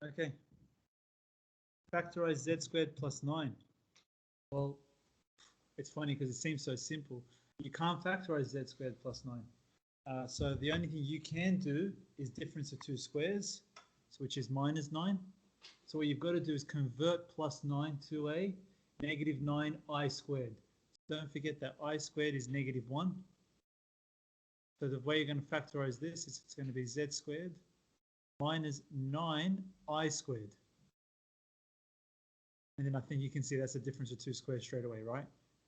Okay. Factorize z squared plus 9. Well, it's funny because it seems so simple. You can't factorize z squared plus 9. So the only thing you can do is difference of two squares, so which is minus 9. So what you've got to do is convert plus 9 to a negative 9i squared. So don't forget that I squared is negative 1. So the way you're going to factorize this is it's going to be z squared minus 9i squared. And then I think you can see that's a difference of two squares straight away, right?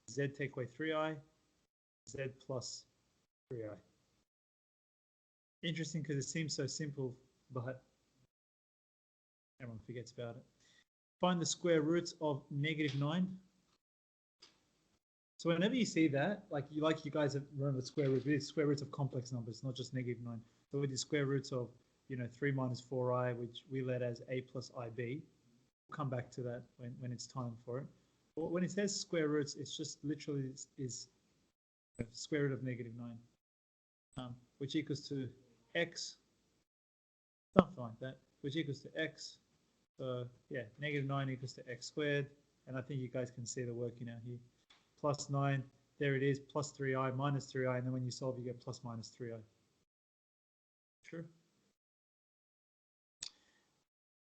Z take away 3i, z plus 3i. Interesting because it seems so simple, but everyone forgets about it. Find the square roots of negative 9. So whenever you see that, like you guys remember square roots, it's square roots of complex numbers, not just negative 9. So with the square roots of 3 minus 4i, which we let as a plus ib. We'll come back to that when it's time for it. But when it says square roots, it's just literally is square root of negative 9, which equals to x, something like that, which equals to x. So yeah, negative 9 equals to x squared. And I think you guys can see the working out here. Plus 9, there it is, plus 3i, minus 3i, and then when you solve, you get plus minus 3i. Sure.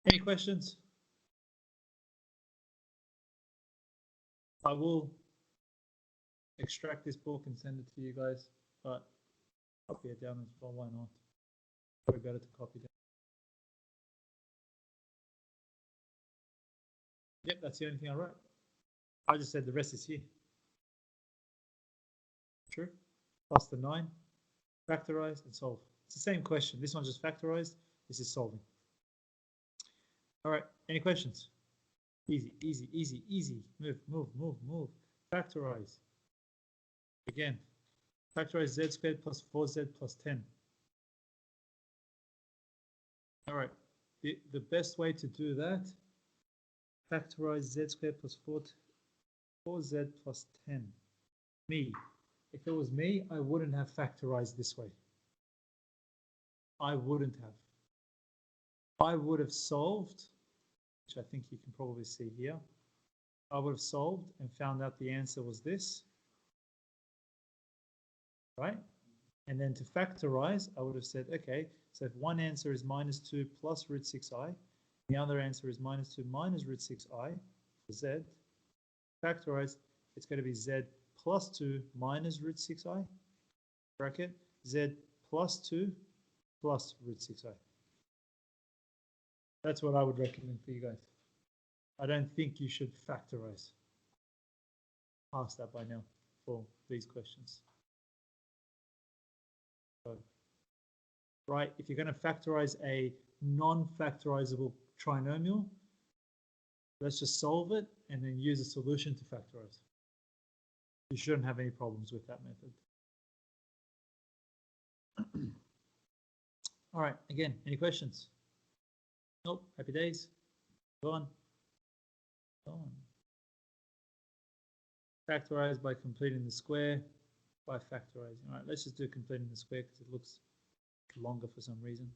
Any questions? I will extract this book and send it to you guys, but copy it down as well, why not? Probably better to copy down. Yep, that's the only thing I wrote. I just said the rest is here. True. Plus the 9, factorize and solve. It's the same question. This one's just factorized. This is solving. All right, any questions? Easy, easy, easy, easy. Move, move, move, move. Factorize. Again, factorize z squared plus 4z plus 10. All right, the best way to do that, factorize z squared plus 4z plus 10. Me. If it was me, I wouldn't have factorized this way. I wouldn't have. I would have solved, which I think you can probably see here. I would have solved and found out the answer was this, right? And then to factorize, I would have said, okay, so if one answer is minus 2 plus root 6i, the other answer is minus 2 minus root 6i for z, factorize, it's going to be z plus 2 minus root 6i, bracket, z plus 2 plus root 6i. That's what I would recommend for you guys. I don't think you should factorize past that by now for these questions. So, right, if you're going to factorize a non-factorizable trinomial, let's just solve it and then use a solution to factorize. You shouldn't have any problems with that method. All right, again, any questions? Nope, happy days. Go on. Go on. Factorize by completing the square by factorizing. All right, let's just do completing the square because it looks longer for some reason.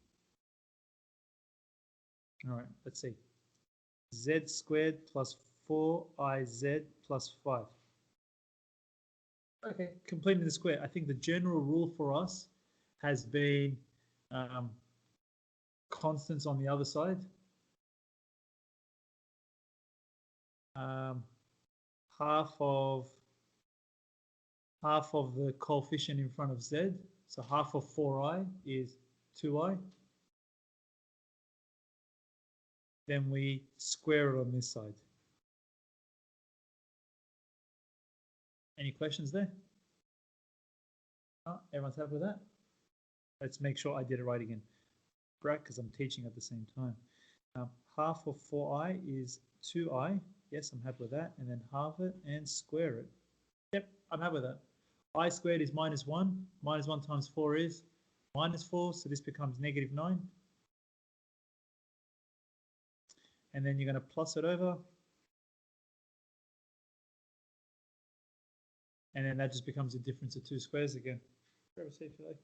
All right, let's see. Z squared plus 4iz plus 5. Okay, completing the square. I think the general rule for us has been constants on the other side. Half of the coefficient in front of z. So half of 4i is 2i. Then we square it on this side. Any questions there? Oh, everyone's happy with that? Let's make sure I did it right again. Right, because I'm teaching at the same time. Half of 4i is 2i. Yes, I'm happy with that. And then halve it and square it. Yep, I'm happy with that. I squared is minus 1. Minus 1 times 4 is minus 4. So this becomes negative 9. And then you're going to plus it over. And then that just becomes a difference of two squares again. Grab a seat if you like.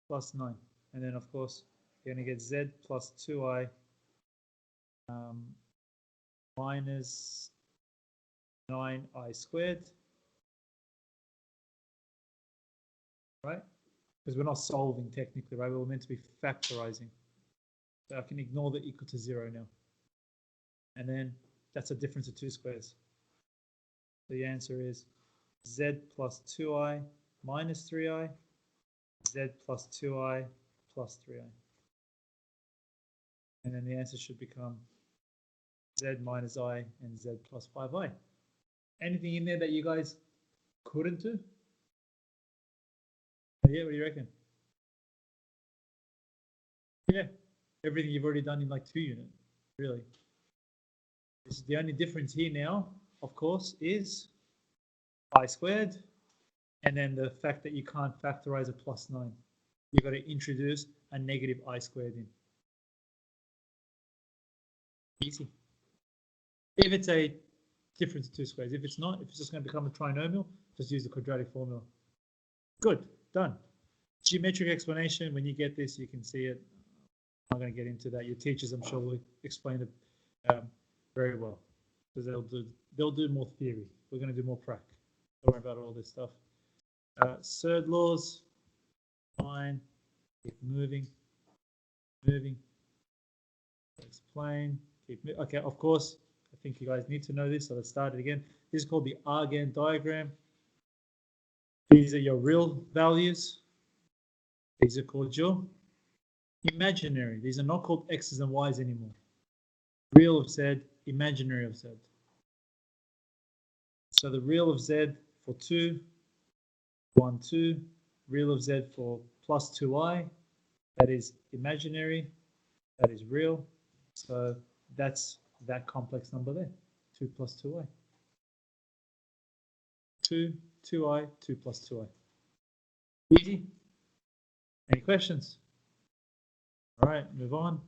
Plus 9. And then, of course, you're going to get z plus 2i minus 9i squared, right? Because we're not solving technically, right? We're meant to be factorizing. So I can ignore the equal to 0 now. And then that's a difference of 2 squares. So the answer is z plus 2i minus 3i, z plus 2i plus 3i. And then the answer should become z minus I and z plus 5i. Anything in there that you guys couldn't do? Yeah, what do you reckon? Yeah, everything you've already done in like 2 units, really. This is the only difference here now, of course, is I squared, and then the fact that you can't factorize a plus 9. You've got to introduce a negative I squared in. Easy. If it's a difference of 2 squares. If it's not, if it's just going to become a trinomial, just use the quadratic formula. Good, done. Geometric explanation, when you get this, you can see it. I'm not going to get into that. Your teachers, I'm sure, will explain it very well, because they'll do more theory. We're going to do more prac. Don't worry about all this stuff. Third laws, fine. Keep moving. Explain. Okay, of course. I think you guys need to know this, so let's start it again. This is called the Argand diagram. These are your real values. These are called your imaginary. These are not called x's and y's anymore. Real of z, imaginary of z. So the real of z for 2, 1, 2. Real of z for plus 2i, that is imaginary, that is real. So that's that complex number there, 2 plus 2i. 2, 2i, 2 plus 2i. Easy? Any questions? All right, move on.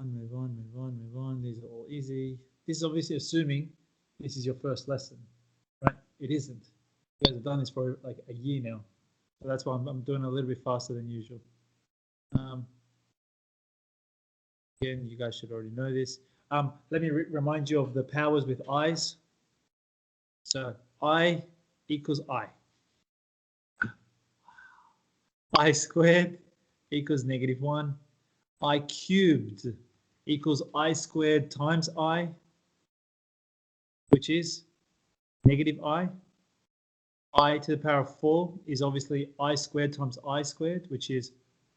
Move on. These are all easy. This is obviously assuming this is your first lesson, right? It isn't. You guys have done this for like a year now. So that's why I'm doing a little bit faster than usual. Again, you guys should already know this. Let me remind you of the powers with i's. So I equals I. I squared equals -1. I cubed equals I squared times I, which is -I. I to the power of 4 is obviously I squared times I squared, which is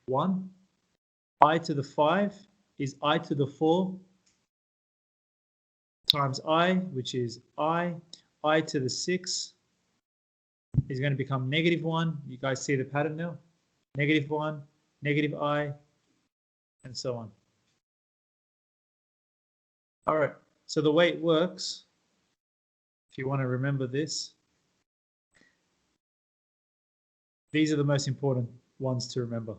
1. I to the 5 is I to the 4 times I, which is I. I to the 6 is going to become -1. You guys see the pattern now? -1, -I, and so on. All right, so the way it works, if you want to remember this, these are the most important ones to remember.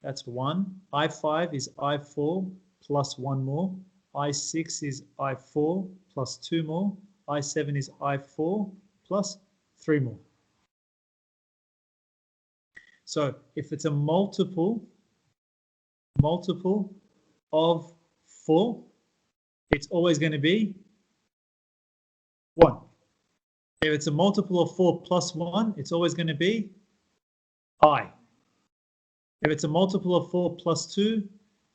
That's 1. I5 is I4 plus 1 more. I6 is I4 plus 2 more. I7 is I4 plus 3 more. So if it's a multiple of 4, it's always going to be 1. If it's a multiple of 4 plus 1, it's always going to be I. If it's a multiple of 4 plus 2,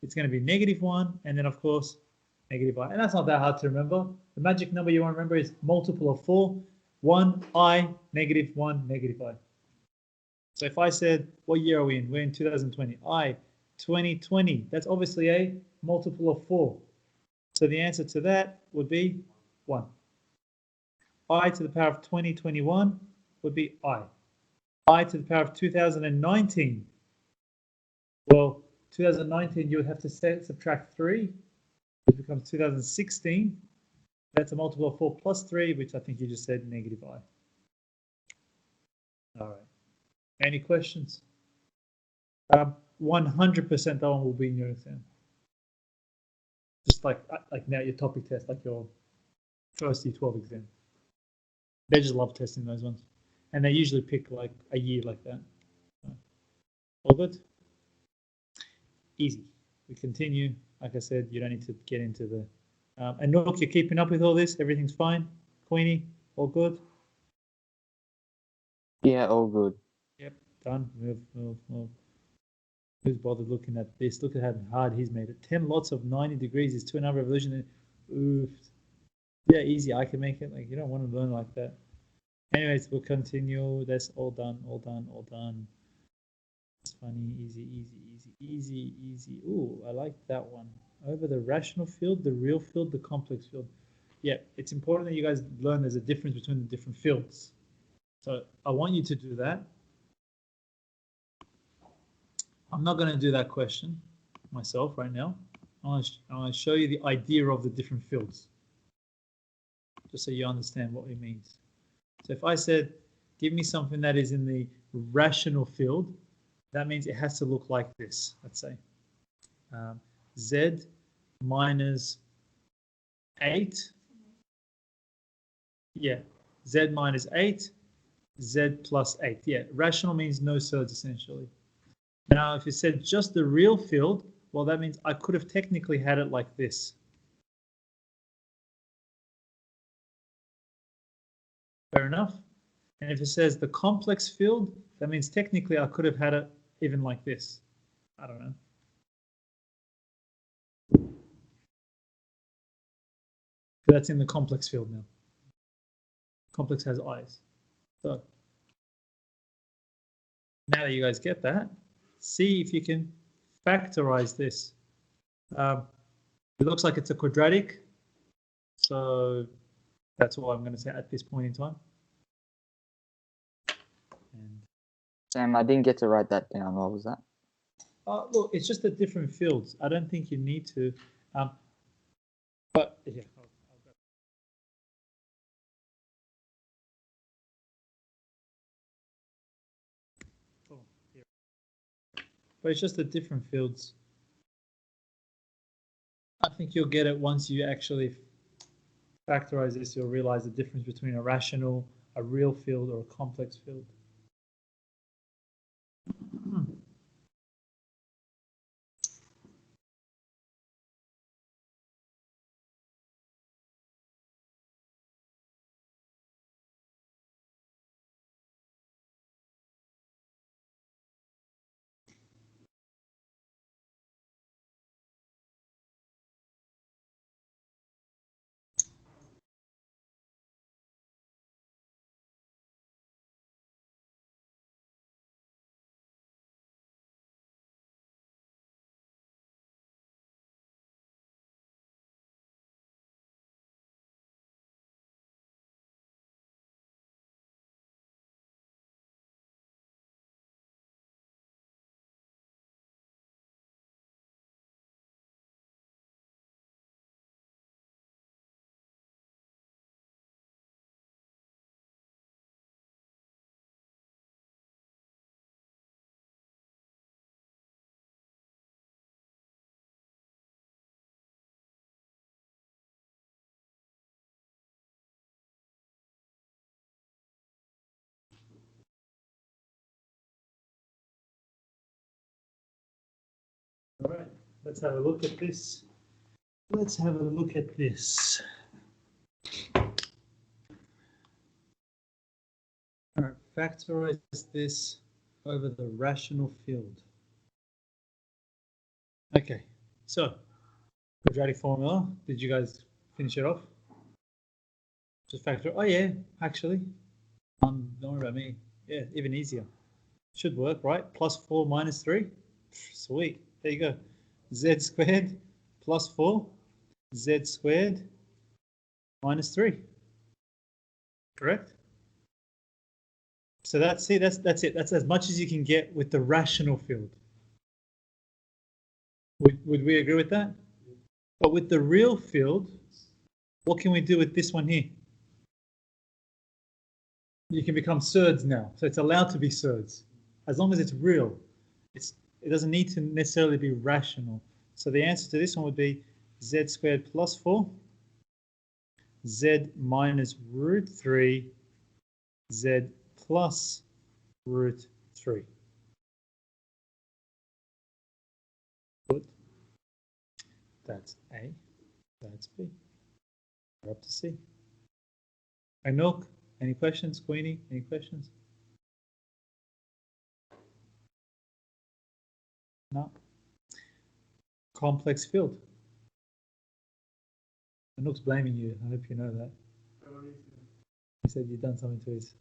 it's going to be -1, and then of course -I. And that's not that hard to remember. The magic number you want to remember is multiple of 4, 1, I, -1, -I. So if I said, what year are we in? We're in 2020. I, 2020. That's obviously a multiple of 4. So the answer to that would be 1. I to the power of 2021 would be I. I to the power of 2019. Well, 2019, you would have to subtract 3, which becomes 2016. That's a multiple of 4 plus 3, which I think you just said -I. All right. Any questions? 100% that one will be in your exam. Just like now your topic test, like your first year 12 exam. They just love testing those ones. And they usually pick like a year like that. All good? Easy. We continue. Like I said, you don't need to get into the... and look, you're keeping up with all this? Everything's fine? Queenie, all good? Yeah, all good. Yep, done. Move. Who's bothered looking at this? Look at how hard he's made it. 10 lots of 90 degrees is 2.5 revolutions. Oof. Yeah, easy. I can make it. Like, you don't want to learn like that. Anyways, we'll continue. That's all done. It's funny. Easy. Ooh, I like that one. Over the rational field, the real field, the complex field. Yeah, it's important that you guys learn there's a difference between the different fields. So I want you to do that. I'm not going to do that question myself right now. I want to show you the idea of the different fields, just so you understand what it means. So if I said, give me something that is in the rational field, that means it has to look like this, let's say. Z minus 8. Yeah, Z minus 8, Z plus 8. Yeah, rational means no surds essentially. Now, if you said just the real field, well, that means I could have technically had it like this. Fair enough. And if it says the complex field, that means technically I could have had it even like this. I don't know. But that's in the complex field now. Complex has eyes. So now that you guys get that, see if you can factorize this. It looks like it's a quadratic. So that's all I'm going to say at this point in time. And Sam, I didn't get to write that down. What was that? look, it's just the different fields. I don't think you need to. But yeah. But it's just the different fields. I think you'll get it once you actually factorize this. You'll realize the difference between a rational, a real field, or a complex field. All right, let's have a look at this. Let's have a look at this. All right, factorize this over the rational field. Okay, so quadratic formula. Did you guys finish it off? Just factor. Oh yeah, actually, don't worry about me. Yeah, even easier. Should work, right? Plus 4 minus 3. Sweet. There you go. Z squared plus 4. Z squared minus 3. Correct? So that's it. That's it. That's as much as you can get with the rational field. Would we agree with that? But with the real field, what can we do with this one here? You can become surds now. So it's allowed to be surds. As long as it's real. It doesn't need to necessarily be rational. So the answer to this one would be Z squared plus 4. z minus root 3 z plus root 3. Good. That's A. That's B. We're up to C. And Milk, any questions? Queenie, any questions? No. Complex field. Anook's blaming you. I hope you know that. He said you've done something to his.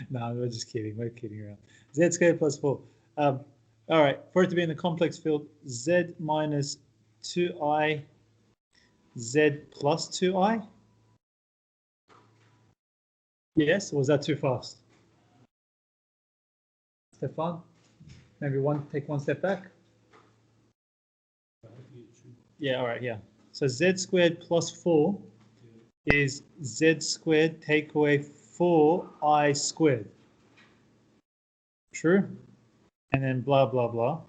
No, we're just kidding. We're kidding around. Z squared plus 4. All right. For it to be in the complex field, Z minus 2i, Z plus 2i. Yes, or was that too fast? Stefan, maybe take one step back. Yeah, all right, yeah. So Z squared plus 4 is Z squared take away 4i squared. True? And then blah, blah, blah.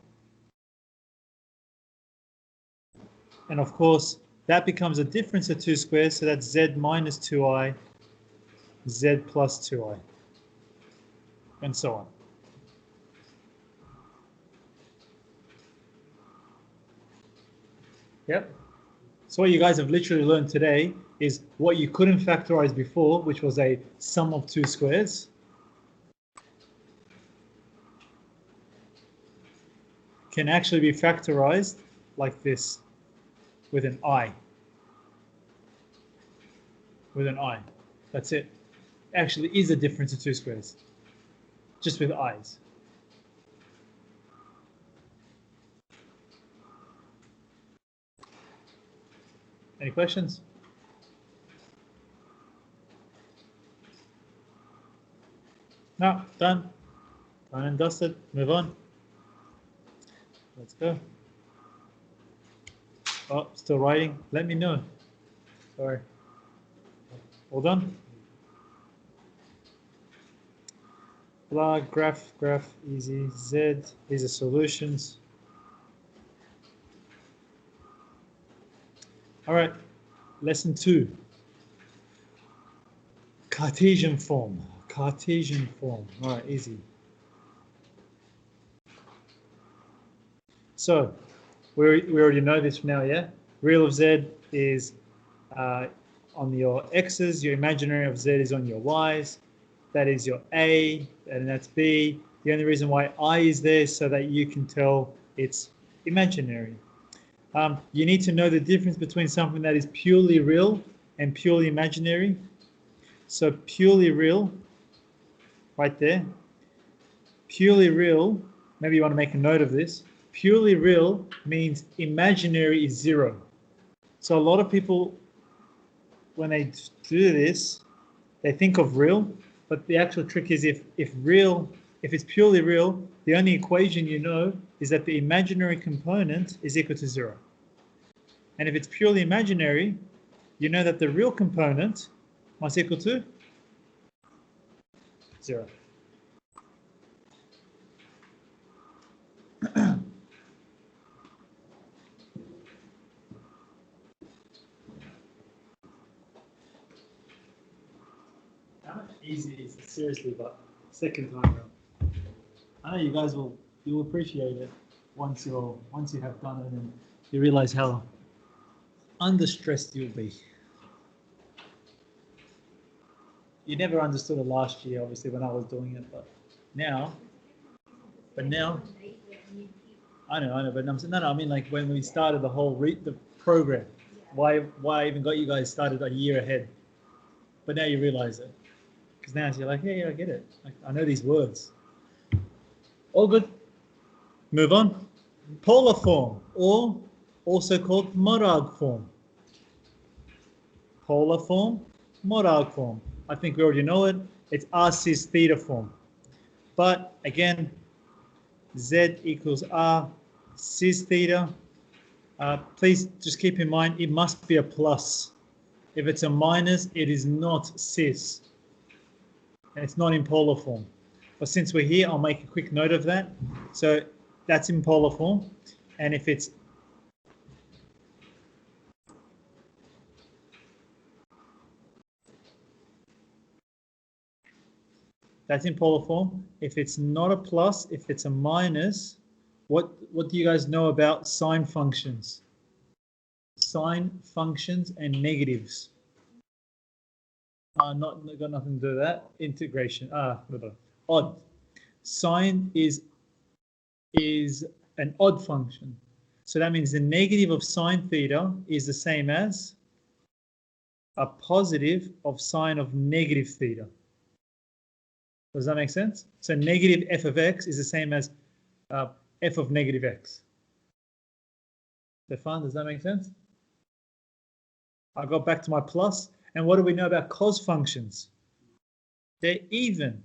And of course, that becomes a difference of 2 squares, so that's Z minus 2i, Z plus 2i, and so on. Yep. So what you guys have literally learned today is what you couldn't factorize before, which was a sum of 2 squares. Can actually be factorized like this with an I. With an I. That's it. Actually is a difference of 2 squares. Just with i's. Any questions? No, done. Done and dusted. Move on. Let's go. Oh, still writing. Let me know. Sorry. All done? Blah, graph, easy. Z, these are solutions. All right, lesson 2. Cartesian form. Cartesian form. All right, easy. So, we already know this now, yeah? Real of Z is on your x's, your imaginary of Z is on your y's. That is your A, and that's B. The only reason why I is there is so that you can tell it's imaginary. You need to know the difference between something that is purely real and purely imaginary. So purely real, right there. Purely real, maybe you want to make a note of this. Purely real means imaginary is 0. So a lot of people, when they do this, they think of real, but the actual trick is if it's purely real, the only equation you know is that the imaginary component is equal to 0. And if it's purely imaginary, you know that the real component must equal to 0. How much easier is it? Seriously, but second time around. I know you guys you'll appreciate it once you have done it and you realize how under stressed you'll be. You never understood it last year, obviously, when I was doing it, but now, I know, but no, I mean like when we started the whole the program, why I even got you guys started a year ahead, but now you realize it, because now you're like, yeah, I get it, I know these words. All good. Move on. Polar form, or also called Morag form. Polar form, Morag form. I think we already know it. It's r cis theta form. But again, Z equals r cis theta. Please just keep in mind it must be a plus. If it's a minus, it is not cis. And it's not in polar form. But since we're here, I'll make a quick note of that. So that's in polar form. And if it's That's in polar form. If it's not a plus, if it's a minus, what do you guys know about sign functions? Sign functions and negatives. Not got nothing to do with that. Integration. Odd. Sine is an odd function. So that means the negative of sine theta is the same as a positive of sine of negative theta. Does that make sense? So negative f of x is the same as f of negative x. Stefan, does that make sense? I got back to my plus. And what do we know about cos functions? They're even.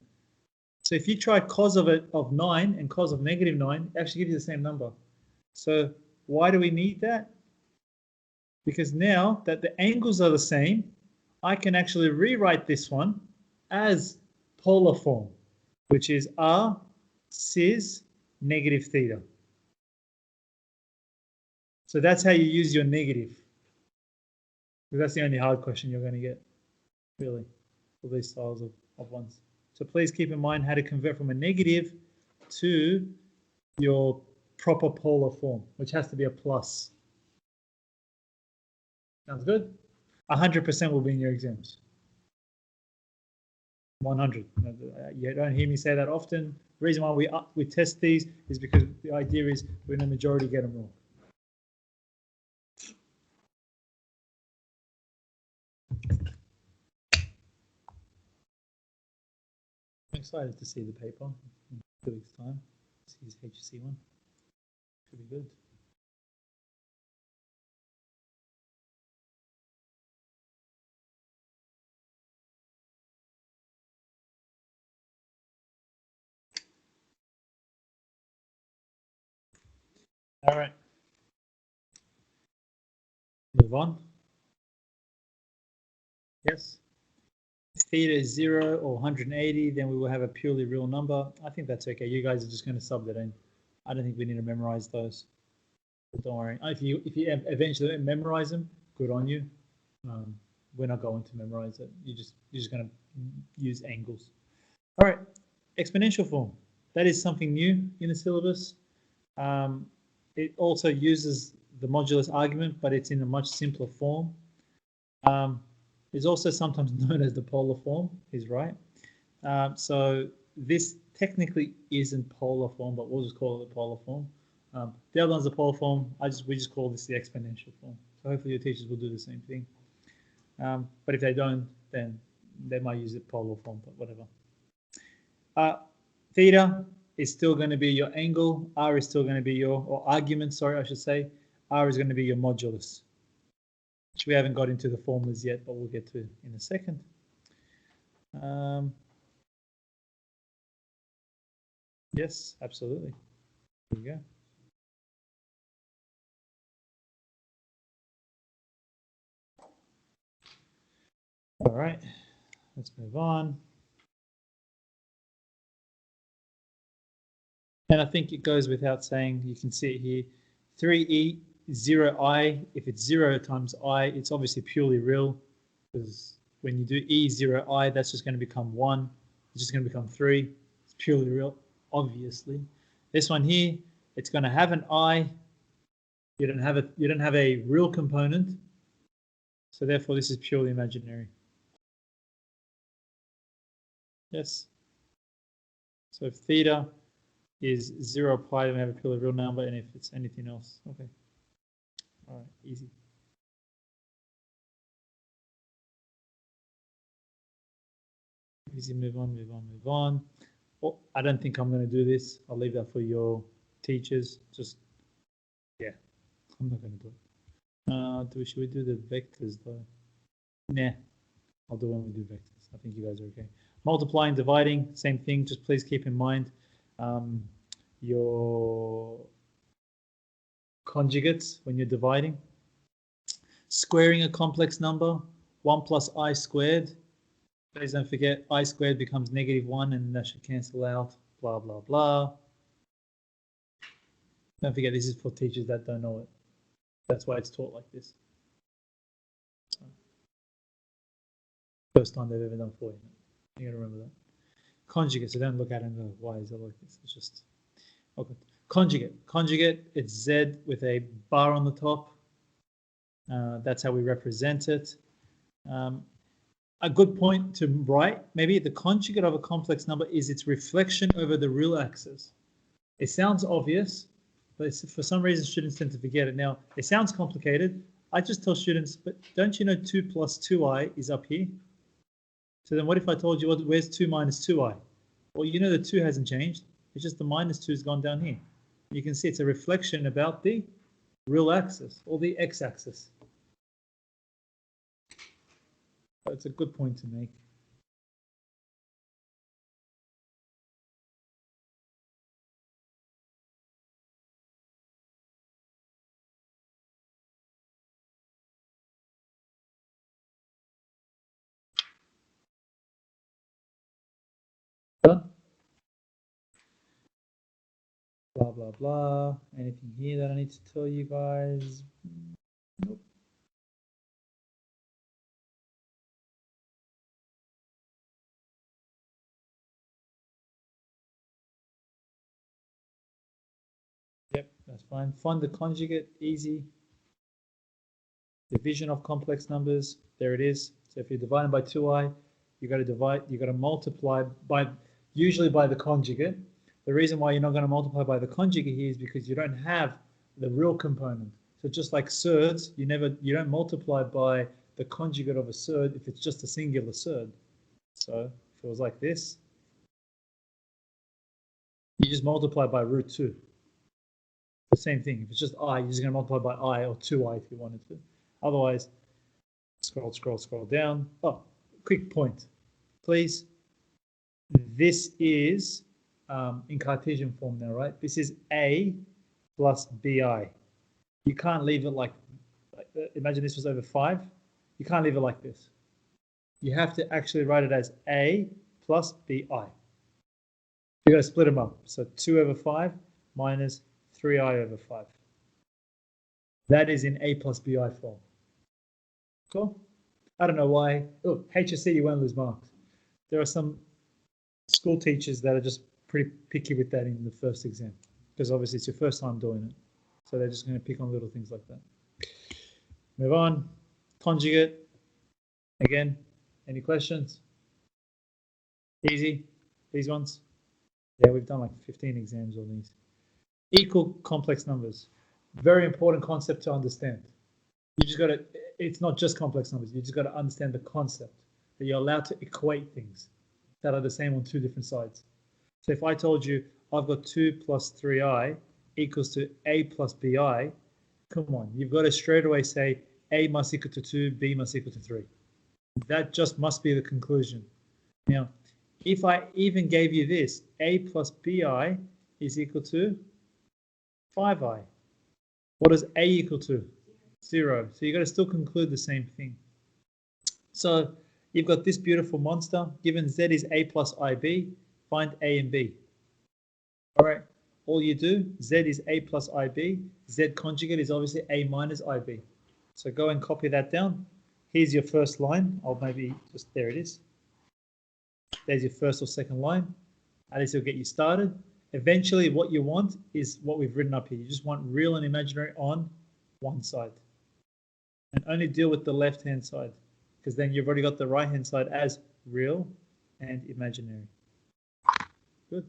So if you try cos of 9 and cos of negative 9, it actually gives you the same number. So why do we need that? Because now that the angles are the same, I can actually rewrite this one as polar form, which is r cis negative theta. So that's how you use your negative. Because that's the only hard question you're going to get, really, for these styles of ones. So please keep in mind how to convert from a negative to your proper polar form, which has to be a plus. Sounds good? 100% will be in your exams. 100. You don't hear me say that often. The reason why we test these is because the idea is we're in a majority get them wrong. I'm excited to see the paper in 2 weeks' time. See his HC one. Should be good. All right. Move on. Yes. If theta is 0 or 180, then we will have a purely real number. I think that's okay. You guys are just going to sub that in. I don't think we need to memorize those. But don't worry. If you eventually memorize them, good on you. We're not going to memorize it. You're just going to use angles. All right. Exponential form. That is something new in the syllabus. It also uses the modulus argument, but it's in a much simpler form. It's also sometimes known as the polar form, he's right. So this technically isn't polar form, but we'll just call it the polar form. The other one's the polar form. We just call this the exponential form. So hopefully your teachers will do the same thing. But if they don't, then they might use the polar form, but whatever. Theta is still going to be your angle. R is still going to be or argument, sorry, I should say. R is going to be your modulus, which we haven't got into the formulas yet, but we'll get to in a second. Yes, absolutely. There you go. All right, let's move on. And I think it goes without saying, you can see it here, 3e, 0i, if it's 0 times I, it's obviously purely real, because when you do e, 0i, that's just going to become 1, it's just going to become 3, it's purely real, obviously. This one here, it's going to have an I, you don't have a real component, so therefore this is purely imaginary. Yes. So if theta is 0 pi, then we have a purely real number, and if it's anything else, okay. All right, easy. Easy, move on, move on, move on. Well, I don't think I'm going to do this. I'll leave that for your teachers. Just, yeah, I'm not going to do it. Should we do the vectors though? Nah, I'll do when we do vectors. I think you guys are okay. Multiplying, dividing, same thing. Just please keep in mind your conjugates when you're dividing. Squaring a complex number, 1 plus I squared. Please don't forget I squared becomes -1 and that should cancel out, blah, blah, blah. Don't forget this is for teachers that don't know it. That's why it's taught like this. First time they've ever done for you. You gotta remember that. Conjugate, so don't look at it and go, why is it like this? It's just, okay. Conjugate. Conjugate, it's Z with a bar on the top. That's how we represent it. A good point to write, maybe the conjugate of a complex number is its reflection over the real axis. It sounds obvious, but for some reason students tend to forget it. Now, it sounds complicated. I just tell students, but don't you know 2 plus 2i is up here? So then what if I told you, where's 2 minus 2i? Well, you know the 2 hasn't changed. It's just the minus 2 has gone down here. You can see it's a reflection about the real axis or the x-axis. So it's a good point to make. Done? Blah, blah, blah. Anything here that I need to tell you guys? Nope. Yep, that's fine. Find the conjugate, easy. Division of complex numbers, there it is. So if you're dividing by 2i, you got to multiply by, usually by the conjugate. The reason why you're not going to multiply by the conjugate here is because you don't have the real component. So just like surds, you don't multiply by the conjugate of a surd if it's just a singular surd. So if it was like this, you just multiply by root 2. The same thing. If it's just I, you're just going to multiply by I or 2i if you wanted to. Otherwise, scroll down. Oh, quick point, please. This is in Cartesian form now, right? This is A plus BI. You can't leave it like imagine this was over 5. You can't leave it like this. You have to actually write it as A plus BI. You've got to split them up. So 2 over 5 minus 3i over 5. That is in A plus BI form. Cool? I don't know why. Oh, HSC, you won't lose marks. There are some school teachers that are just pretty picky with that in the first exam because obviously it's your first time doing it. So they're just going to pick on little things like that. Move on. Conjugate. Again, any questions? Easy. These ones? Yeah, we've done like 15 exams on these. Equal complex numbers. Very important concept to understand. You just got to, it's not just complex numbers. You just got to understand the concept that you're allowed to equate things that are the same on 2 different sides. So if I told you I've got 2 plus 3i equals to A plus BI, come on, you've got to straight away say A must equal to 2, B must equal to 3. That just must be the conclusion. Now, if I even gave you this, A plus BI is equal to 5i. What does A equal to? 0. So you've got to still conclude the same thing. So you've got this beautiful monster. Given Z is A plus IB, find A and B. All right, all you do, Z is A plus IB. Z conjugate is obviously A minus IB. So go and copy that down. Here's your first line. I'll maybe just, there it is. There's your first or second line. At least it'll get you started. Eventually what you want is what we've written up here. You just want real and imaginary on one side. And only deal with the left-hand side, because then you've already got the right-hand side as real and imaginary. Good.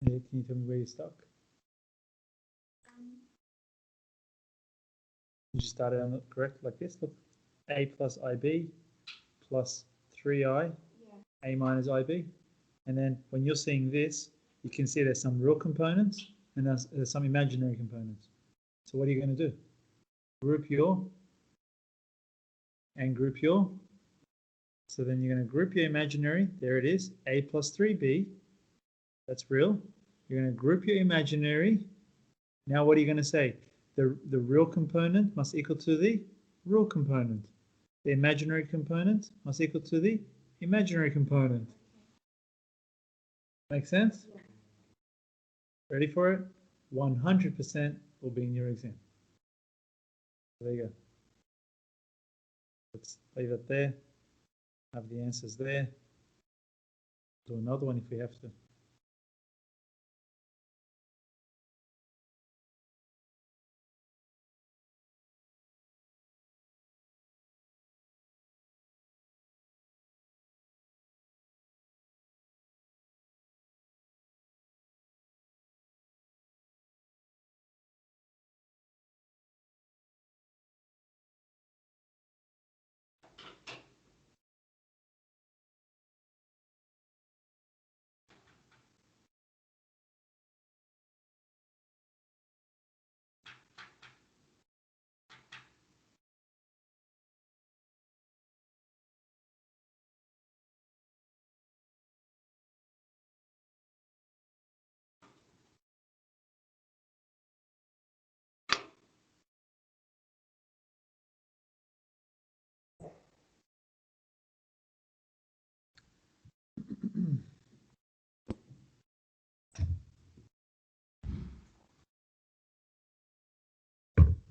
Can you tell me where you're stuck? You just started on the correct like this. Look, a plus ib plus 3i, a minus ib. And then when you're seeing this, you can see there's some real components and there's some imaginary components. So what are you going to do? Group your and group your. So then you're going to group your imaginary. There it is, a plus 3b. That's real. You're going to group your imaginary. Now what are you going to say? The real component must equal to the real component. The imaginary component must equal to the imaginary component. Make sense? Yeah. Ready for it? 100% will be in your exam. There you go. Let's leave it there. Have the answers there. Do another one if we have to.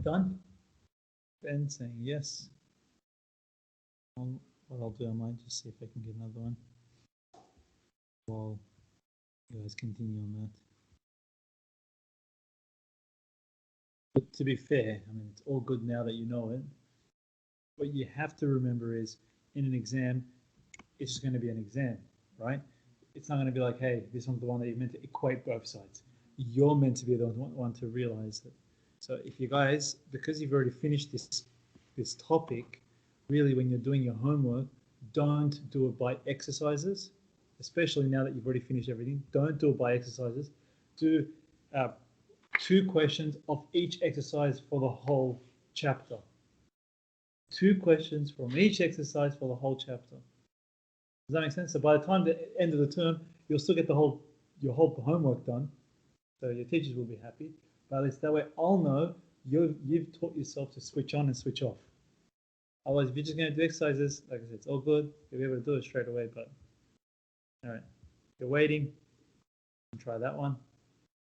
Done? Ben saying yes. What I'll do, I might just see if I can get another one while you guys continue on that. But to be fair, I mean, it's all good now that you know it. What you have to remember is in an exam, it's just going to be an exam, right? It's not going to be like, hey, this one's the one that you're meant to equate both sides. You're meant to be the one to realize it. So if you guys, because you've already finished this topic, really when you're doing your homework, don't do it by exercises, especially now that you've already finished everything. Don't do it by exercises. Do 2 questions of each exercise for the whole chapter. 2 questions from each exercise for the whole chapter. Does that make sense? So by the time the end of the term, you'll still get your whole homework done. So your teachers will be happy. But at least that way I'll know you've taught yourself to switch on and switch off. Otherwise, if you're just going to do exercises, like I said, it's all good. You'll be able to do it straight away. But all right, if you're waiting, try that one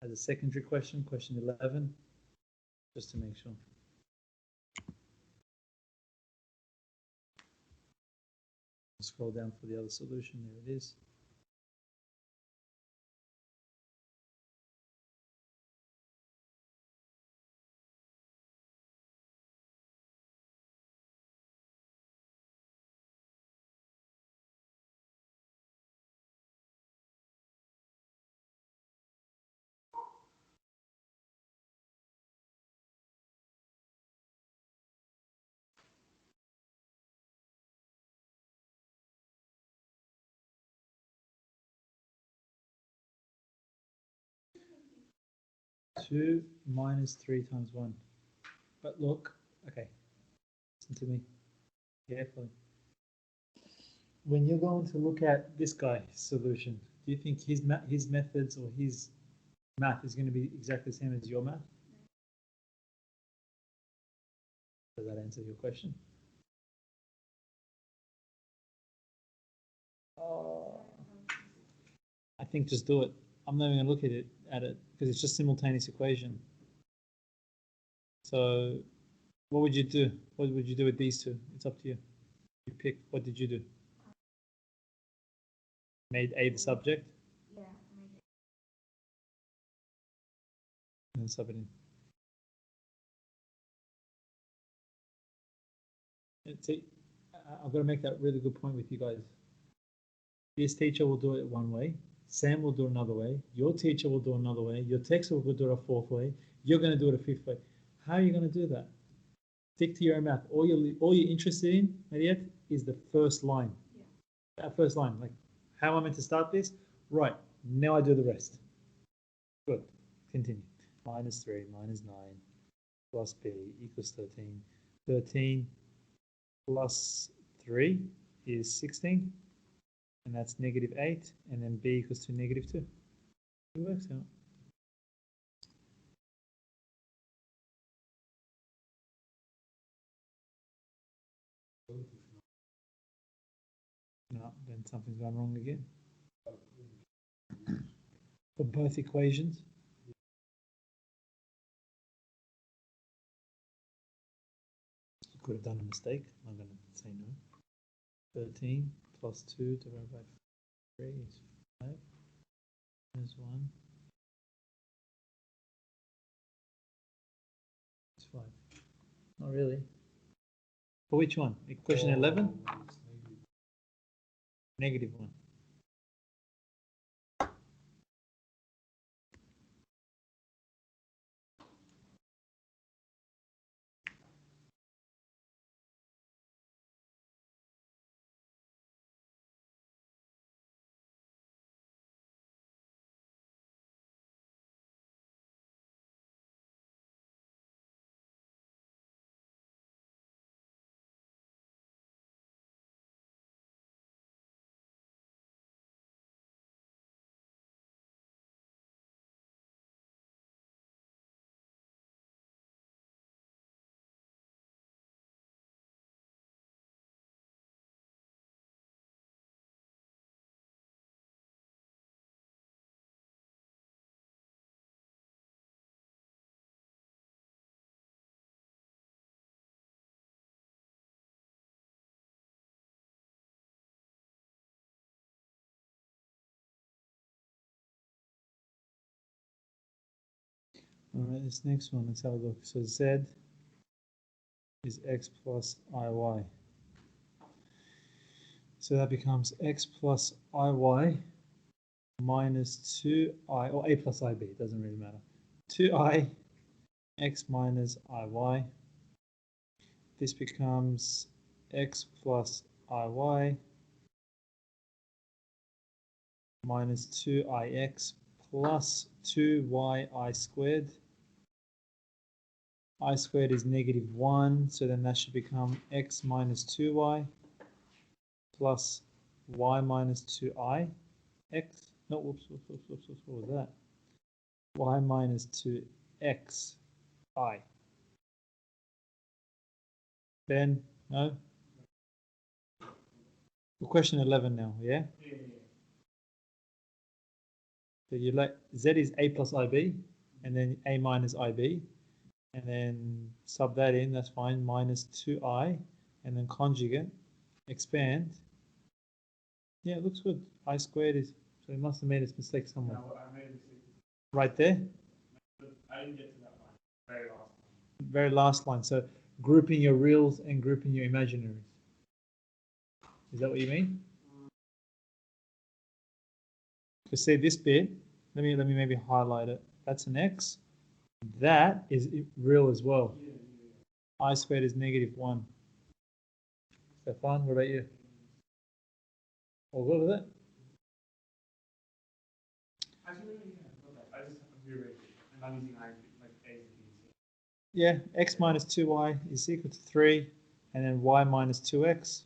as a secondary question, question 11, just to make sure. Scroll down for the other solution. There it is. Two minus 3 times 1. But look, okay, listen to me carefully. When you're going to look at this guy's solution, do you think his methods or his math is going to be exactly the same as your math? Does that answer your question? I think just do it. I'm not even going to look at it because it's just simultaneous equation. So what would you do? What would you do with these two? It's up to you. You pick. What did you do? Made A the subject? Yeah. And then sub it in. See, I've got to make that really good point with you guys. This teacher will do it one way. Sam will do another way. Your teacher will do another way. Your textbook will do it a fourth way. You're going to do it a fifth way. How are you going to do that? Stick to your own math. All you're interested in, Mariette, is the first line. Yeah. That first line. Like, how am I meant to start this? Right. Now I do the rest. Good. Continue. Minus 3 minus 9 plus b equals 13. 13 plus 3 is 16. And that's negative 8. And then b equals to negative 2. It works out. No, then something's gone wrong again. For both equations. You could have done a mistake. I'm going to say no. 13 plus 2 divided by 3 is 5. There's 1. It's 5. Not really. For which one? Equation 11? Negative 1. All right, this next one, let's have a look. So z is x plus iy. So that becomes x plus iy minus 2i, or a plus ib, it doesn't really matter. 2i x minus iy. This becomes x plus iy minus 2ix plus 2yi squared. I squared is negative 1, so then that should become x minus 2y plus y minus 2i x. No, whoops, what was that? Y minus 2x I. Ben, no? We're question 11 now, yeah? Yeah. So you like z is a plus ib, and then a minus ib. And then sub that in, that's fine, minus 2i, and then conjugate, expand. Yeah, it looks good. I squared is, so it must have made a mistake somewhere. No, I made a mistake. Right there? I didn't get to that line. Very last line. Very last line. So grouping your reals and grouping your imaginaries. Is that what you mean? So see this bit, let me maybe highlight it. That's an x. That is real as well. I squared is negative 1. Stefan, what about you? All good with it? Yeah, x minus 2y is equal to 3, and then y minus 2x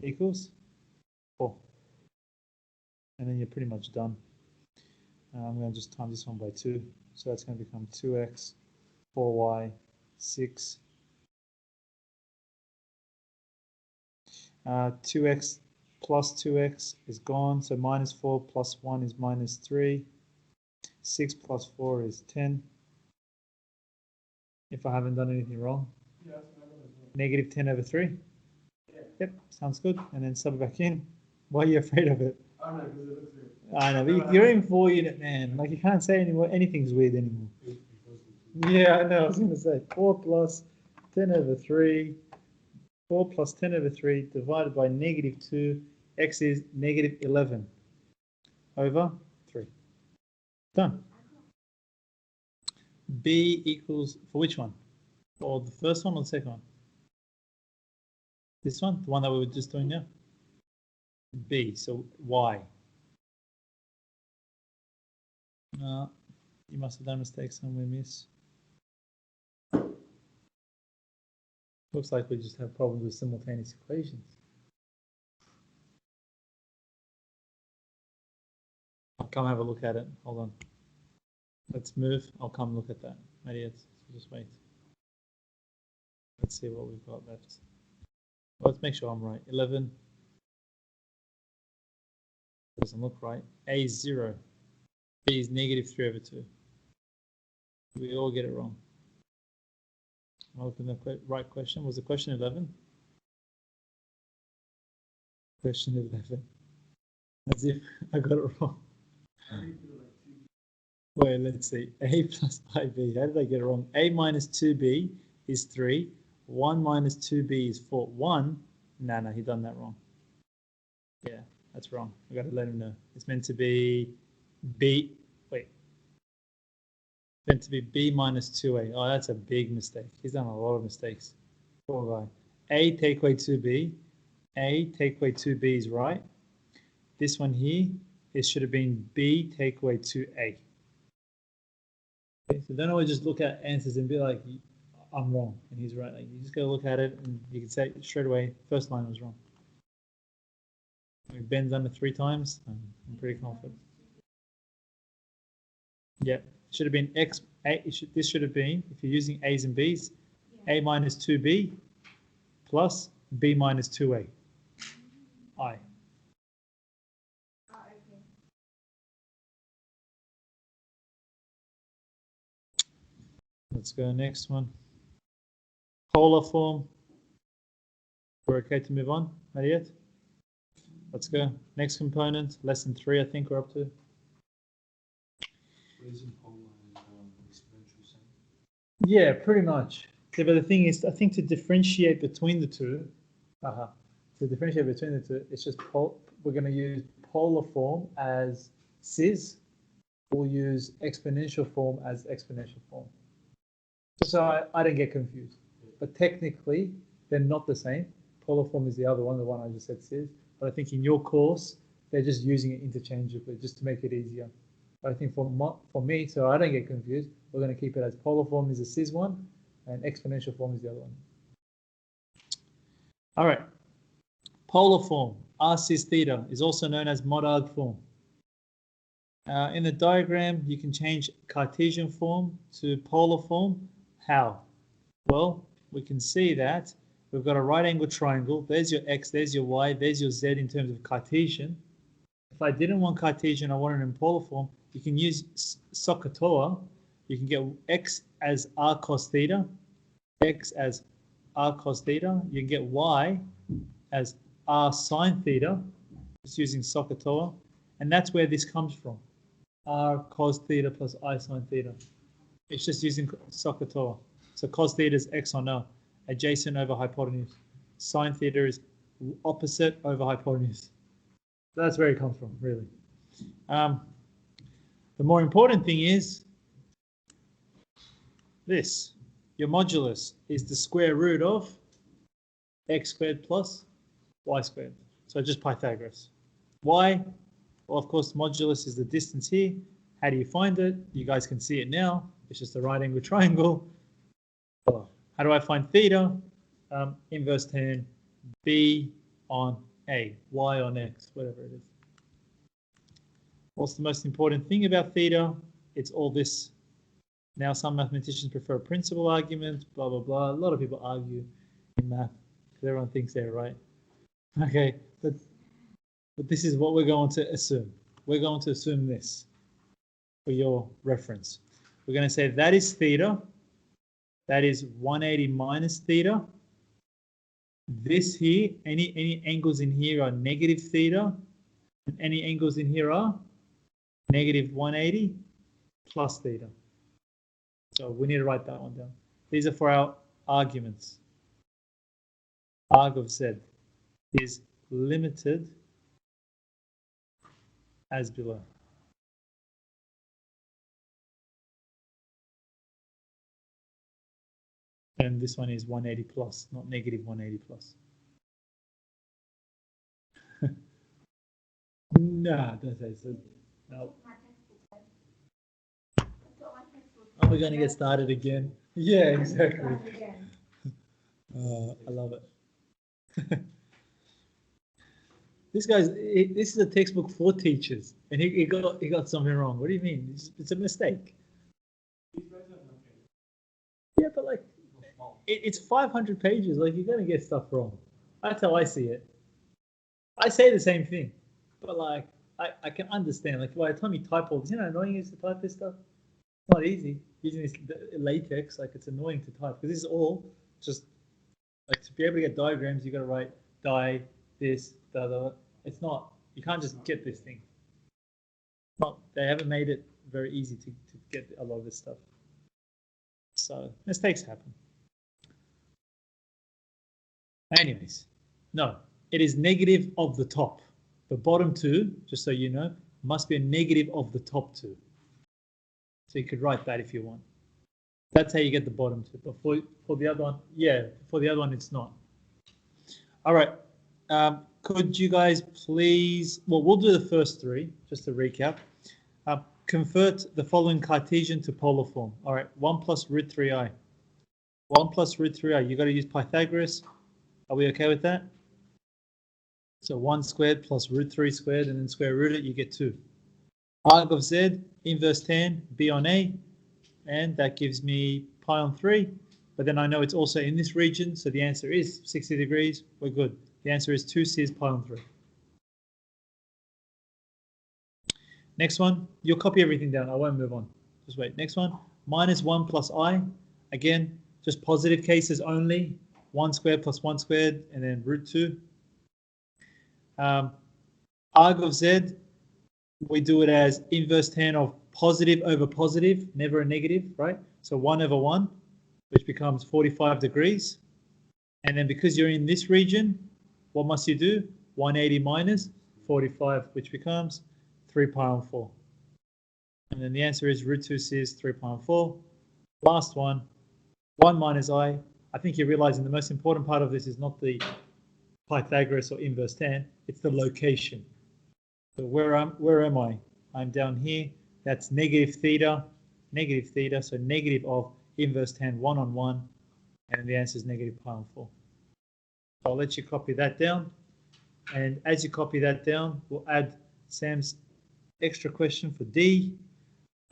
equals 4. And then you're pretty much done. I'm going to just times this one by 2. So that's going to become 2x, 4y, 6. 2x plus 2x is gone, so minus 4 plus 1 is minus 3. 6 plus 4 is 10. If I haven't done anything wrong. Yeah, negative 10 over 3. Yeah. Yep, sounds good. And then sub it back in. Why are you afraid of it? I know, because it looks weird. I know, but you're in 4 unit, man. Like, you can't say anymore. Anything's weird anymore. Yeah, I know. I was going to say 4 plus 10 over 3. 4 plus 10 over 3 divided by negative 2. X is negative 11. over 3. Done. B equals, for which one? For the first one or the second one? This one, the one that we were just doing now? B, so Y. No, you must have done a mistake somewhere, miss. Looks like we just have problems with simultaneous equations. I'll come have a look at it. Hold on. Let's move. I'll come look at that. Idiots. Just wait. Let's see what we've got left. Let's make sure I'm right. 11. Doesn't look right. A is 0. B is negative 3 over 2. We all get it wrong. I'll look at the right question. Was the question 11? Question 11. As if I got it wrong. Wait, let's see. A plus IB. How did I get it wrong? A minus 2B is 3. 1 minus 2B is 4. 1? No, he done that wrong. Yeah, that's wrong. I got to let him know. It's meant to be B. Wait. It's meant to be B minus 2A. Oh, that's a big mistake. He's done a lot of mistakes. Poor guy. A take away 2B. A take away 2B is right. This one here, it should have been B take away 2A. Okay, so don't always just look at answers and be like, I'm wrong, and he's right. Like, you just gotta look at it, and you can say straight away, first line was wrong. Ben's done it 3 times. I'm pretty confident. Yeah, should have been X. This should have been, if you're using A's and B's, A minus 2B plus B minus 2A. I. Let's go next one. Polar form. We're okay to move on? Not yet? Let's go. Next component, lesson 3, I think we're up to. Yeah, pretty much. Yeah, but the thing is, I think to differentiate between the two, it's just we're going to use polar form as cis. We'll use exponential form as exponential form. So I don't get confused. But technically, they're not the same. Polar form is the other one, the one I just said cis. But I think in your course, they're just using it interchangeably just to make it easier. But I think for me, so I don't get confused, we're going to keep it as polar form is the cis one, and exponential form is the other one. All right. Polar form, r cis theta, is also known as mod arg form. In the diagram, you can change Cartesian form to polar form. How? Well, we can see that we've got a right angle triangle. There's your x, there's your y, there's your z in terms of Cartesian. If I didn't want Cartesian, I wanted it in polar form, you can use SOHCAHTOA. You can get x as r cos theta, x as r cos theta. You can get y as r sine theta, just using SOHCAHTOA. And that's where this comes from. R cos theta plus I sine theta. It's just using SOHCAHTOA. So cos theta is x on O, adjacent over hypotenuse. Sine theta is opposite over hypotenuse. So that's where it comes from, really. The more important thing is this. Your modulus is the square root of x squared plus y squared. So just Pythagoras. Why? Well, of course, modulus is the distance here. How do you find it? You guys can see it now. It's just a right angle triangle. How do I find theta? Inverse tan b on a, y on x, whatever it is. What's the most important thing about theta? It's all this. Now, some mathematicians prefer a principal argument, blah, blah, blah. A lot of people argue in math because everyone thinks they're right. Okay, but this is what we're going to assume. We're going to assume this for your reference. We're going to say that is theta. That is 180 minus theta. This here, any angles in here are negative theta. And any angles in here are negative 180 plus theta. So we need to write that one down. These are for our arguments. Arg of z is limited as below. And this one is 180 plus, not negative 180 plus. No, don't say so. No. Are we going to get started again? Yeah, exactly. I love it. This is a textbook for teachers, and he got something wrong. What do you mean? It's a mistake. Yeah, but like, it's 500 pages. Like, you're gonna get stuff wrong. That's how I see it. I say the same thing, but like, I can understand. Like, by the time you type all this, you know, annoying is to type this stuff. It's not easy using this latex. Like, it's annoying to type because this is all just like to be able to get diagrams. You got to write die this da. It's not. You can't just get this thing. Not. They haven't made it very easy to get a lot of this stuff. So mistakes happen. Anyways, no, it is negative of the top. The bottom two, just so you know, must be a negative of the top two. So you could write that if you want. That's how you get the bottom two. But for the other one, yeah, for the other one, it's not. All right. Could you guys please, well, we'll do the first three, just to recap. Convert the following Cartesian to polar form. All right, 1 plus root 3i. 1 plus root 3i, you got to use Pythagoras. Are we okay with that? So 1 squared plus root 3 squared, and then square root it, you get 2. Arg of z, inverse tan, b on a, and that gives me pi on 3. But then I know it's also in this region, so the answer is 60 degrees. We're good. The answer is 2 cis pi on 3. Next one, you'll copy everything down. I won't move on. Just wait. Next one, minus 1 plus I. Again, just positive cases only. 1 squared plus 1 squared, and then root 2. Arg of z, we do it as inverse tan of positive over positive, never a negative, right? So 1 over 1, which becomes 45 degrees. And then because you're in this region, what must you do? 180 minus 45, which becomes 3 pi on 4. And then the answer is root 2 cis 3 pi on 4. Last one, 1 minus I. I think you're realizing the most important part of this is not the Pythagoras or inverse tan, it's the location. So where am I? I'm down here. That's negative theta, so negative of inverse tan 1 on 1, and the answer is negative pi on 4. I'll let you copy that down. And as you copy that down, we'll add Sam's extra question for D.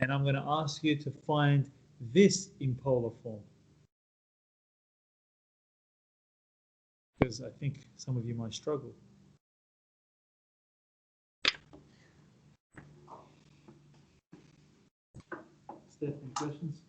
And I'm going to ask you to find this in polar form. Because I think some of you might struggle. Steph, any questions?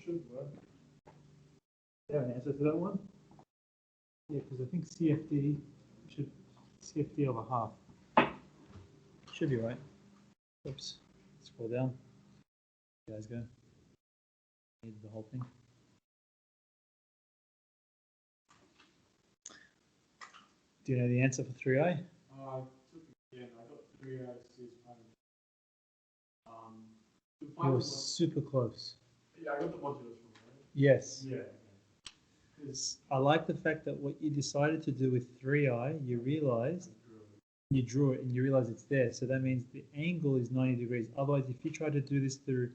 Should work. You have an answer to that one? Yeah, because I think CFD should CFD over half. Should be right. Oops. Scroll down. You guys go. Need the whole thing. Do you know the answer for 3i? Yeah, I got 3i is You were super close. yeah, I got the modulus one, right? Yes. Yeah. Because I like the fact that what you decided to do with 3i, you realized you drew it and you realize it's there. So that means the angle is 90 degrees. Otherwise, if you try to do this through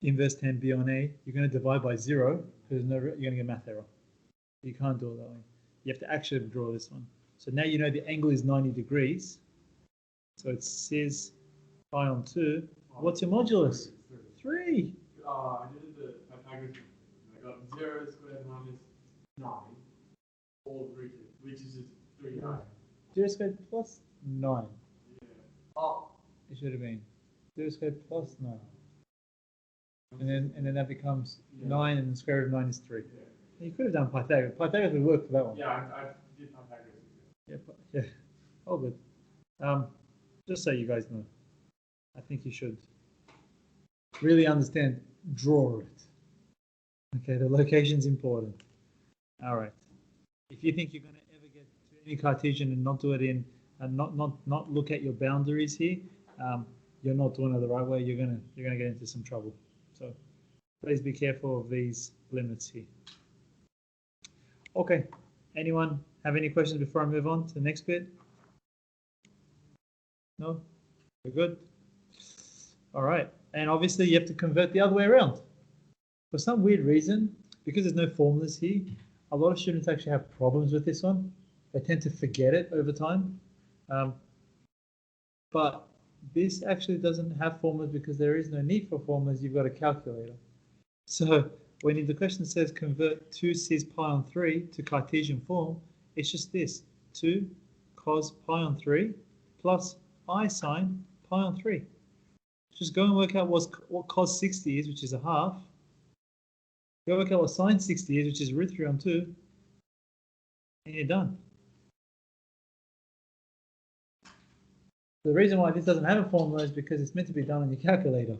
inverse tan B on A, you're going to divide by 0 because you're going to get math error. You can't do it that way. You have to actually draw this one. So now you know the angle is 90 degrees. So it says pi on 2. What's your modulus? 3. I did the Pythagoras. I got 0 squared minus 9 all rooted, which is 3i. 0 squared plus 9. Yeah. Oh. It should have been 0 squared plus 9. And then that becomes 9 and the square root of 9 is 3. Yeah. You could have done Pythagoras. Pythagoras would work for that one. Yeah, I did Pythagoras. Yeah, all good. Just so you guys know, I think you should really understand, draw it. Okay, the location's important. All right. If you think you're going to ever get to any Cartesian and not do it in, and not look at your boundaries here, you're not doing it the right way. You're gonna get into some trouble. So please be careful of these limits here. Okay. Anyone have any questions before I move on to the next bit? No? We're good? All right. And obviously you have to convert the other way around. For some weird reason, because there's no formulas here, a lot of students actually have problems with this one. They tend to forget it over time. But this actually doesn't have formulas because there is no need for formulas. You've got a calculator. So when the question says convert 2 cis pi on 3 to Cartesian form, it's just this, 2 cos pi on 3 plus I sine pi on 3. Just go and work out what cos 60 is, which is a half. Go work out what sine 60 is, which is root 3 on 2, and you're done. The reason why this doesn't have a formula is because it's meant to be done on your calculator.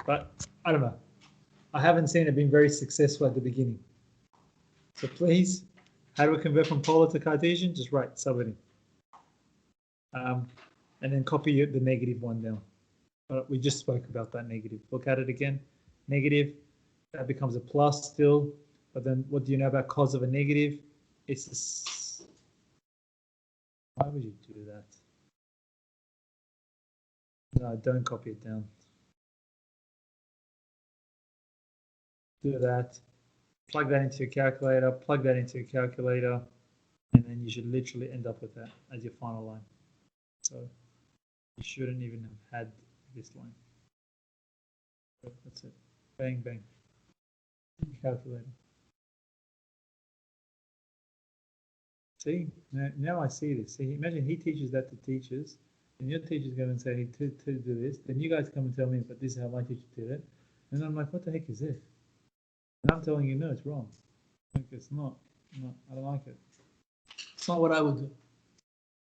But I don't know. I haven't seen it being very successful at the beginning. So please, how do we convert from polar to Cartesian? Just write sub it in. And then copy the negative one down. We just spoke about that negative. Look at it again. Negative, that becomes a plus still. But then what do you know about cos of a negative? It's this. Why would you do that? No, don't copy it down. Do that. Plug that into your calculator. Plug that into your calculator. And then you should literally end up with that as your final line. So you shouldn't even have had this line. That's it. Bang, bang. Calculator. See, now I see this. See, imagine he teaches that to teachers, and your teacher's going to say, hey, to do this. Then you guys come and tell me, but this is how my teacher did it. And I'm like, what the heck is this? And I'm telling you, no, it's wrong. Like, it's not. No, I don't like it. It's not what I would do.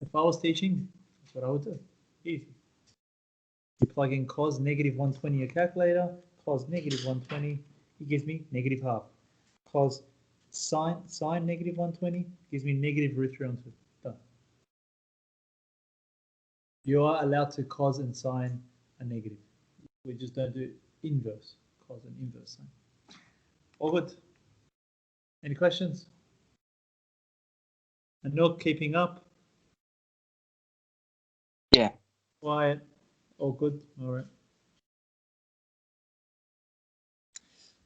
If I was teaching, that's what I would do. Easy. You plug in cos negative 120 in your calculator, cos negative 120, it gives me negative half. Cos sine negative 120 gives me negative root 3 on 2. Done. You are allowed to cos and sine a negative. We just don't do inverse, cos and inverse sine. All good. Any questions? And not keeping up? Yeah. Quiet. All good. All right.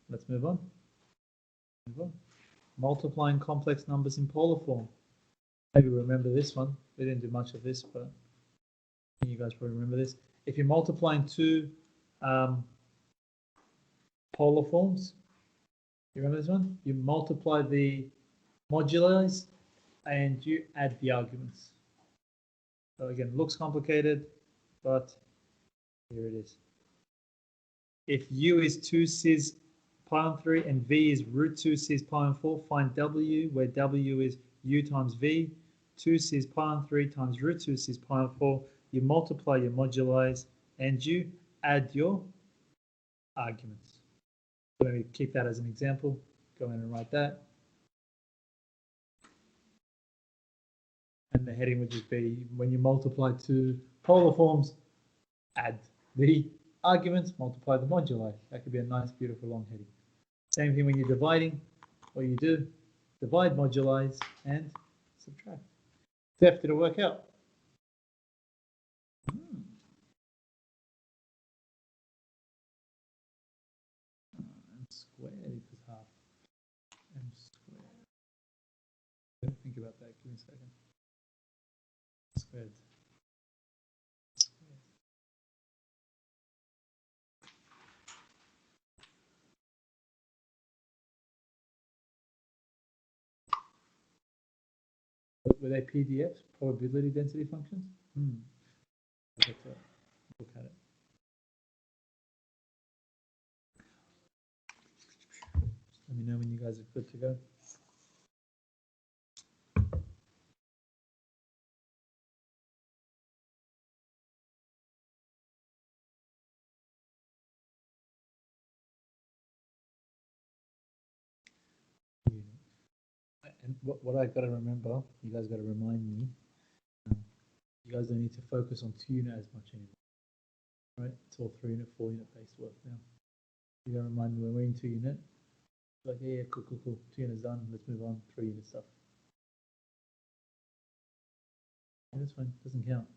Let's move on. Move on. Multiplying complex numbers in polar form. Maybe remember this one. We didn't do much of this, but you guys probably remember this. If you're multiplying two polar forms, you remember this one? You multiply the moduli and you add the arguments. So again, looks complicated, but here it is. if u is 2 cis pi on 3 and v is root 2 cis pi on 4, find w, where w is u times v, 2 cis pi on 3 times root 2 cis pi on 4. You multiply your moduli and you add your arguments. So let me keep that as an example. Go in and write that. And the heading would just be, when you multiply two polar forms, add the arguments, multiply the moduli. That could be a nice, beautiful long heading. Same thing when you're dividing. What you do, divide moduli and subtract. Did it work out? M squared equals half m squared. Think about that. Give me a second. Squared. Were they PDFs, probability density functions? I'll get to look at it. Let me know when you guys are good to go. And what I've got to remember, you guys got to remind me, you guys don't need to focus on 2 unit as much anymore, right? It's all 3 unit, 4 unit based work now. You got to remind me when we're in 2 unit, like, yeah, cool. 2 units done, let's move on, 3 unit stuff. Yeah, that's fine, doesn't count.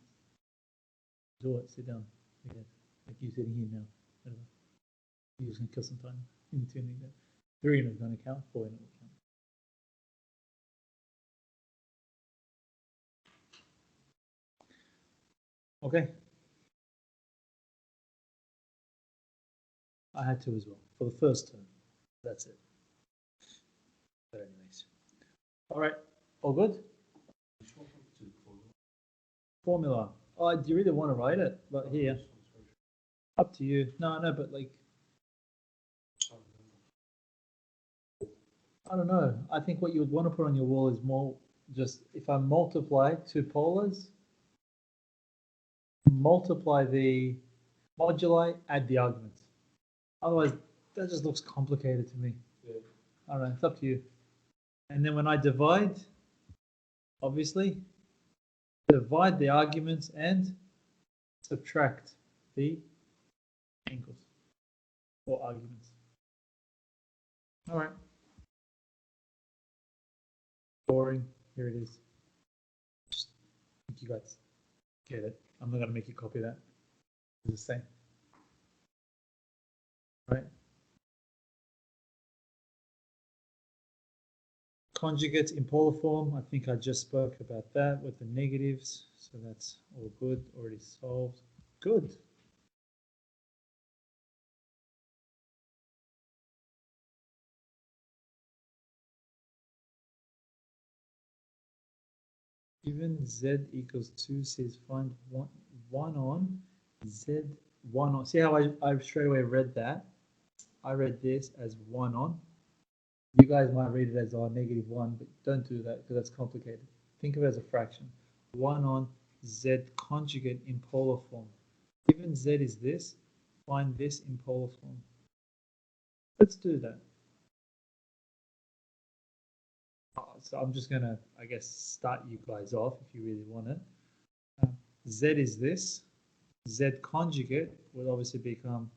Do it, sit down, okay. Like you sitting here now, whatever. You're just gonna kill some time in tuning that. 3 unit is gonna count, 4 unit will count. Okay. I had to as well for the first term. That's it. But anyways, all right, all good. Formula. Oh, do you really want to write it? But here, up to you. No, but like, I don't know. I think what you would want to put on your wall is more just, if I multiply 2 polars, multiply the moduli, add the arguments. Otherwise, that just looks complicated to me. Yeah. All right, it's up to you. And then when I divide, obviously, divide the arguments and subtract the angles or arguments. All right. Boring. Here it is. Just think you guys get it. I'm not going to make you copy that. It's the same. Right? Conjugates in polar form, I think I just spoke about that with the negatives. So that's all good, already solved. Good. Given z equals 2 says find one on z 1 on. See how I straight away read that? I read this as 1 on. You guys might read it as -1, but don't do that because that's complicated. Think of it as a fraction. 1 on z conjugate in polar form. Given z is this, find this in polar form. Let's do that. So I'm just going to, I guess, start you guys off if you really want it. Z is this. Z conjugate will obviously become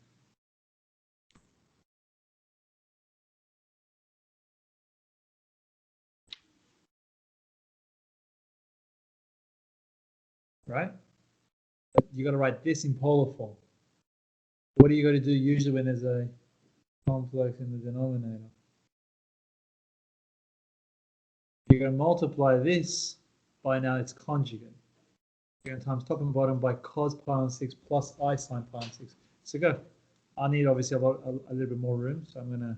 right? You got to write this in polar form. What are you going to do usually when there's a complex in the denominator? You're going to multiply this by now its conjugate. You're going to times top and bottom by cos pi on 6 plus I sine pi on 6. So go. I need obviously a little bit more room, so I'm going to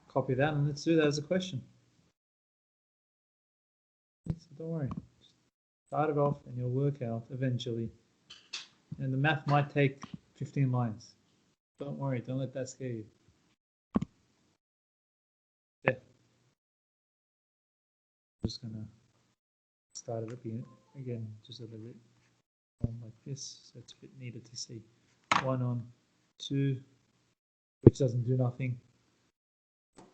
copy that and let's do that as a question. So don't worry. Start it off and you'll work out eventually. And the math might take 15 lines. Don't worry, don't let that scare you. Yeah. I'm just gonna start it again, just a little bit like this, so it's a bit neater to see. 1 on 2, which doesn't do nothing. Do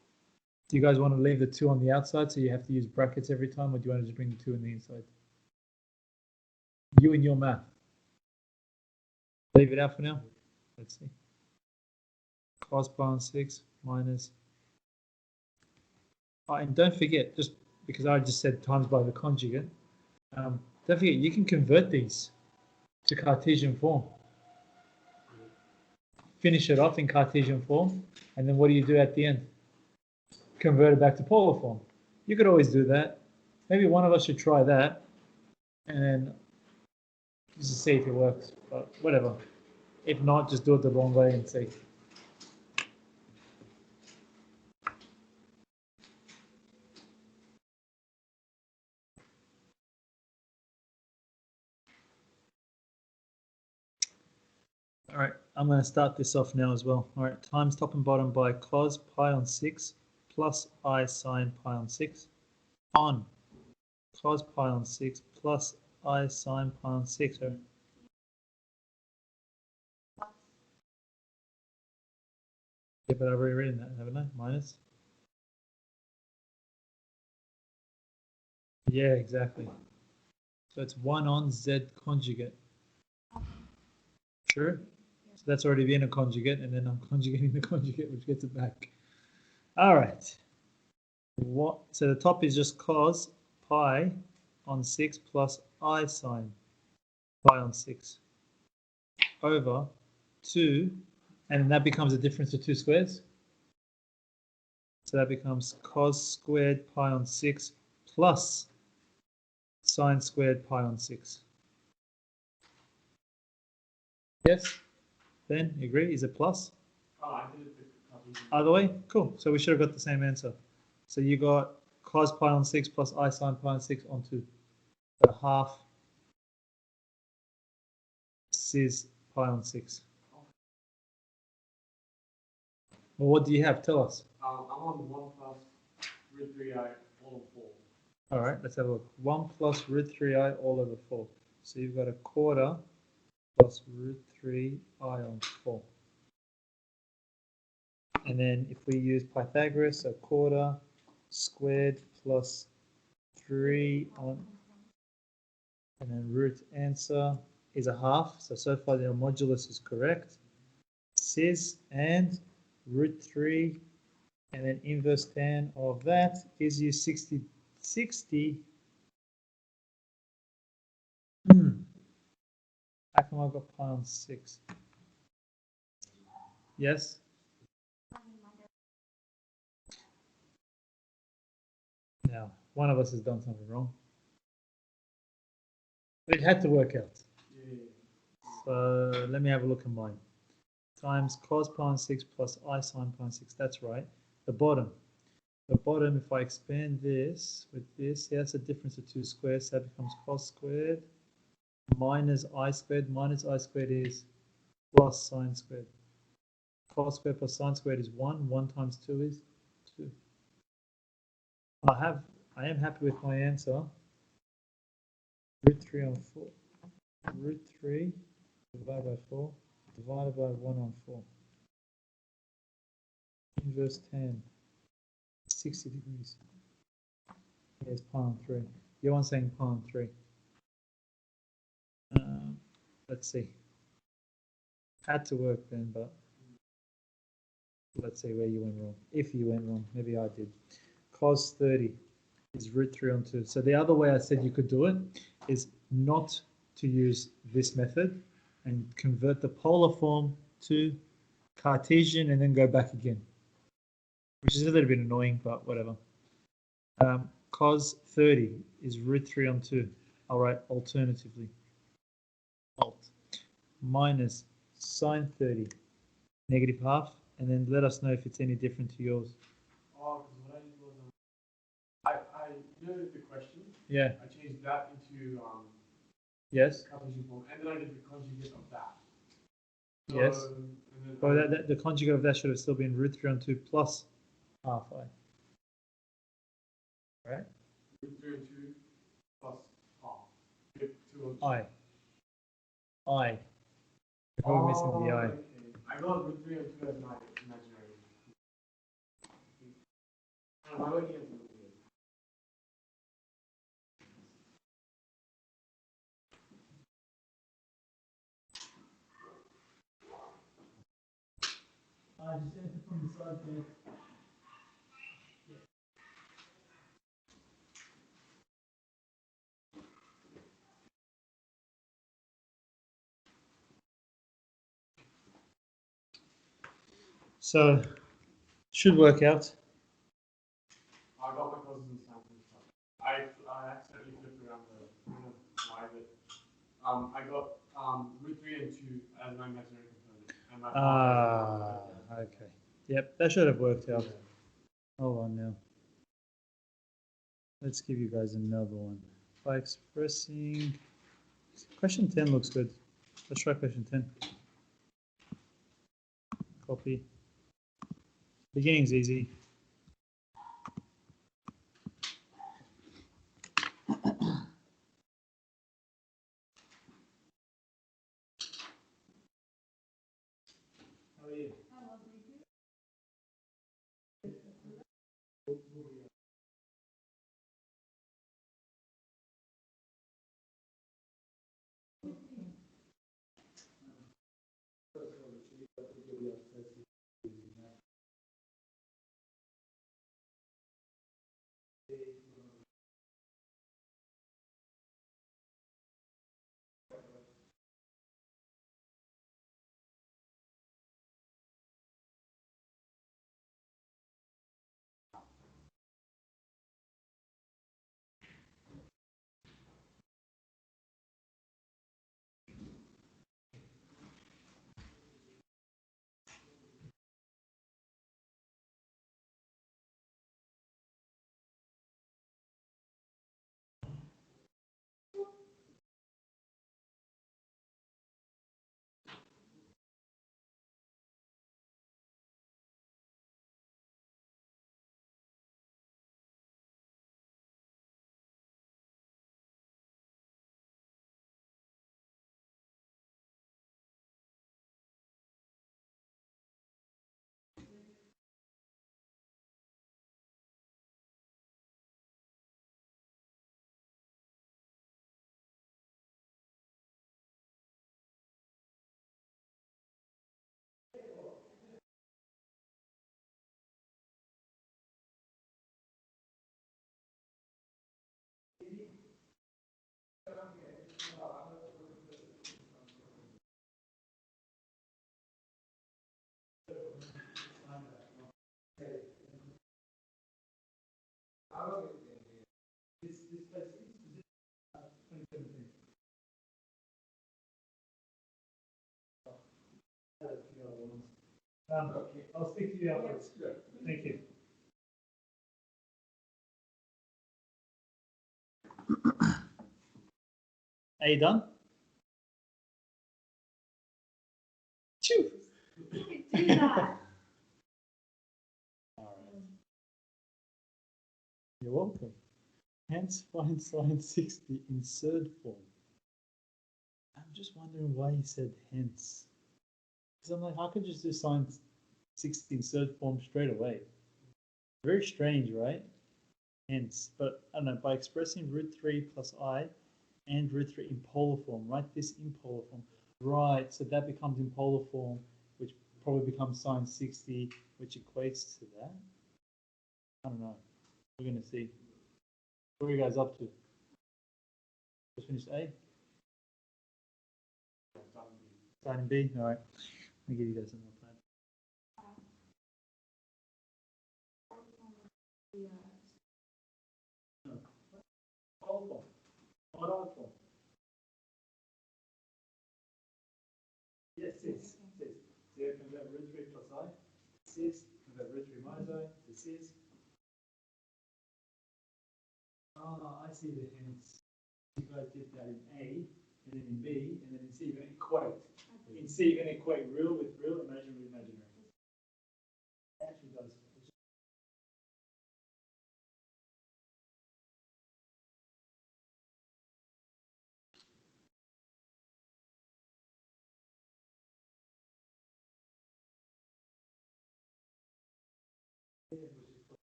you guys want to leave the 2 on the outside so you have to use brackets every time, or do you want to just bring the 2 on the inside? You and your math. Leave it out for now. Let's see. Cos pi on 6 minus. Oh, and don't forget, just because I just said times by the conjugate, don't forget you can convert these to Cartesian form. Finish it off in Cartesian form, and then what do you do at the end? Convert it back to polar form. You could always do that. Maybe one of us should try that, and then just to see if it works, but whatever. If not, just do it the wrong way and see. All right, I'm going to start this off now as well. All right, times top and bottom by cos pi on 6 plus I sine pi on 6 on cos pi on 6 plus I sine pi on 6. Right? Yeah, but I've already written that, haven't I? Minus. Yeah, exactly. So it's 1 on z conjugate. True? So that's already been a conjugate, and then I'm conjugating the conjugate, which gets it back. All right. So the top is just cos pi on 6 plus I sine pi on 6 over 2, and then that becomes a difference of 2 squares. So that becomes cos squared pi on 6 plus sine squared pi on 6. Yes? Ben, you agree? Is it plus? Oh, I did it the Either way? Cool. So we should have got the same answer. So you got cos pi on 6 plus I sine pi on 6 on 2. So half cis pi on 6. Well, what do you have? Tell us. I'm on 1 plus root 3i all of 4. All right, let's have a look. 1 plus root 3i all over 4. So you've got a quarter plus root 3i on 4. And then if we use Pythagoras, a quarter squared plus 3 on, and then root answer is a half. So far the modulus is correct. Cis and root 3, and then inverse tan of that gives you 60. How come I got pi on 6? Yes? Now, one of us has done something wrong. It had to work out. Yeah. So let me have a look at mine. Times cos pi on 6 plus I sine pi on 6. That's right. The bottom, if I expand this with this, yeah, that's a difference of 2 squares. So that becomes cos squared minus I squared. Minus I squared is plus sine squared. Cos squared plus sine squared is 1. 1 times 2 is 2. I am happy with my answer. Root 3 on 4. Root 3 divided by 4 divided by 1 on 4. Inverse tan. 60 degrees. Here's pi on 3. You're on saying pi on 3. Let's see. Had to work then, but let's see where you went wrong. If you went wrong, maybe I did. Cos 30 is root 3 on 2. So the other way I said you could do it is not to use this method and convert the polar form to Cartesian and then go back again, which is a little bit annoying, but whatever. Cos 30 is root 3 on 2. I'll write alternatively. Alt minus sine 30, negative half, and then let us know if it's any different to yours. Oh, because what I did was I noted the question. Yeah. I changed that into Yes. Cartesian form, and then I did the conjugate of that. Yes. And and then Well, the conjugate of that should have still been root 3 on 2 plus half I. Right? root 3 and 2 plus half. Get 2 on 2. I. You're probably missing the I. Okay. I got root 3 and 2 as my imaginary. And why would you have to look at it? I just enter from the side there. So, should work out. I got my causes and sines and stuff. I accidentally flipped around the I don't know why, but I got root 3 and 2 as my imaginary component. And my Ah, okay. Yep, that should have worked out. Hold on now. Let's give you guys another one. By expressing... Question 10 looks good. Let's try question 10. Copy. Beginning's easy. How are you? Okay, I'll speak to you afterwards. Thank you. Are you done? Phew. Do that. You're welcome. Hence, find sine 60 in third form. I'm just wondering why he said hence. Because I'm like, how could you just do sine 60 in third form straight away? Very strange, right? Hence, but I don't know, by expressing root 3 plus I and root 3 in polar form, write this in polar form. Right, so that becomes in polar form, which probably becomes sine 60, which equates to that. I don't know. We're going to see. What are you guys up to? Just finished A? Starting B? All right. Let me give you guys some more time. Polar form. Polar form. Yes, cis. So you convert root 3 plus I. Cis. Convert root 3 minus I. To cis. Ah, I see the hence. You guys did that in A, and then in B, and then in C you're going to equate. In C you're going to equate real with real, imaginary with imaginary. It actually does.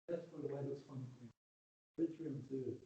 That's probably why it looks funny. 3 and 2.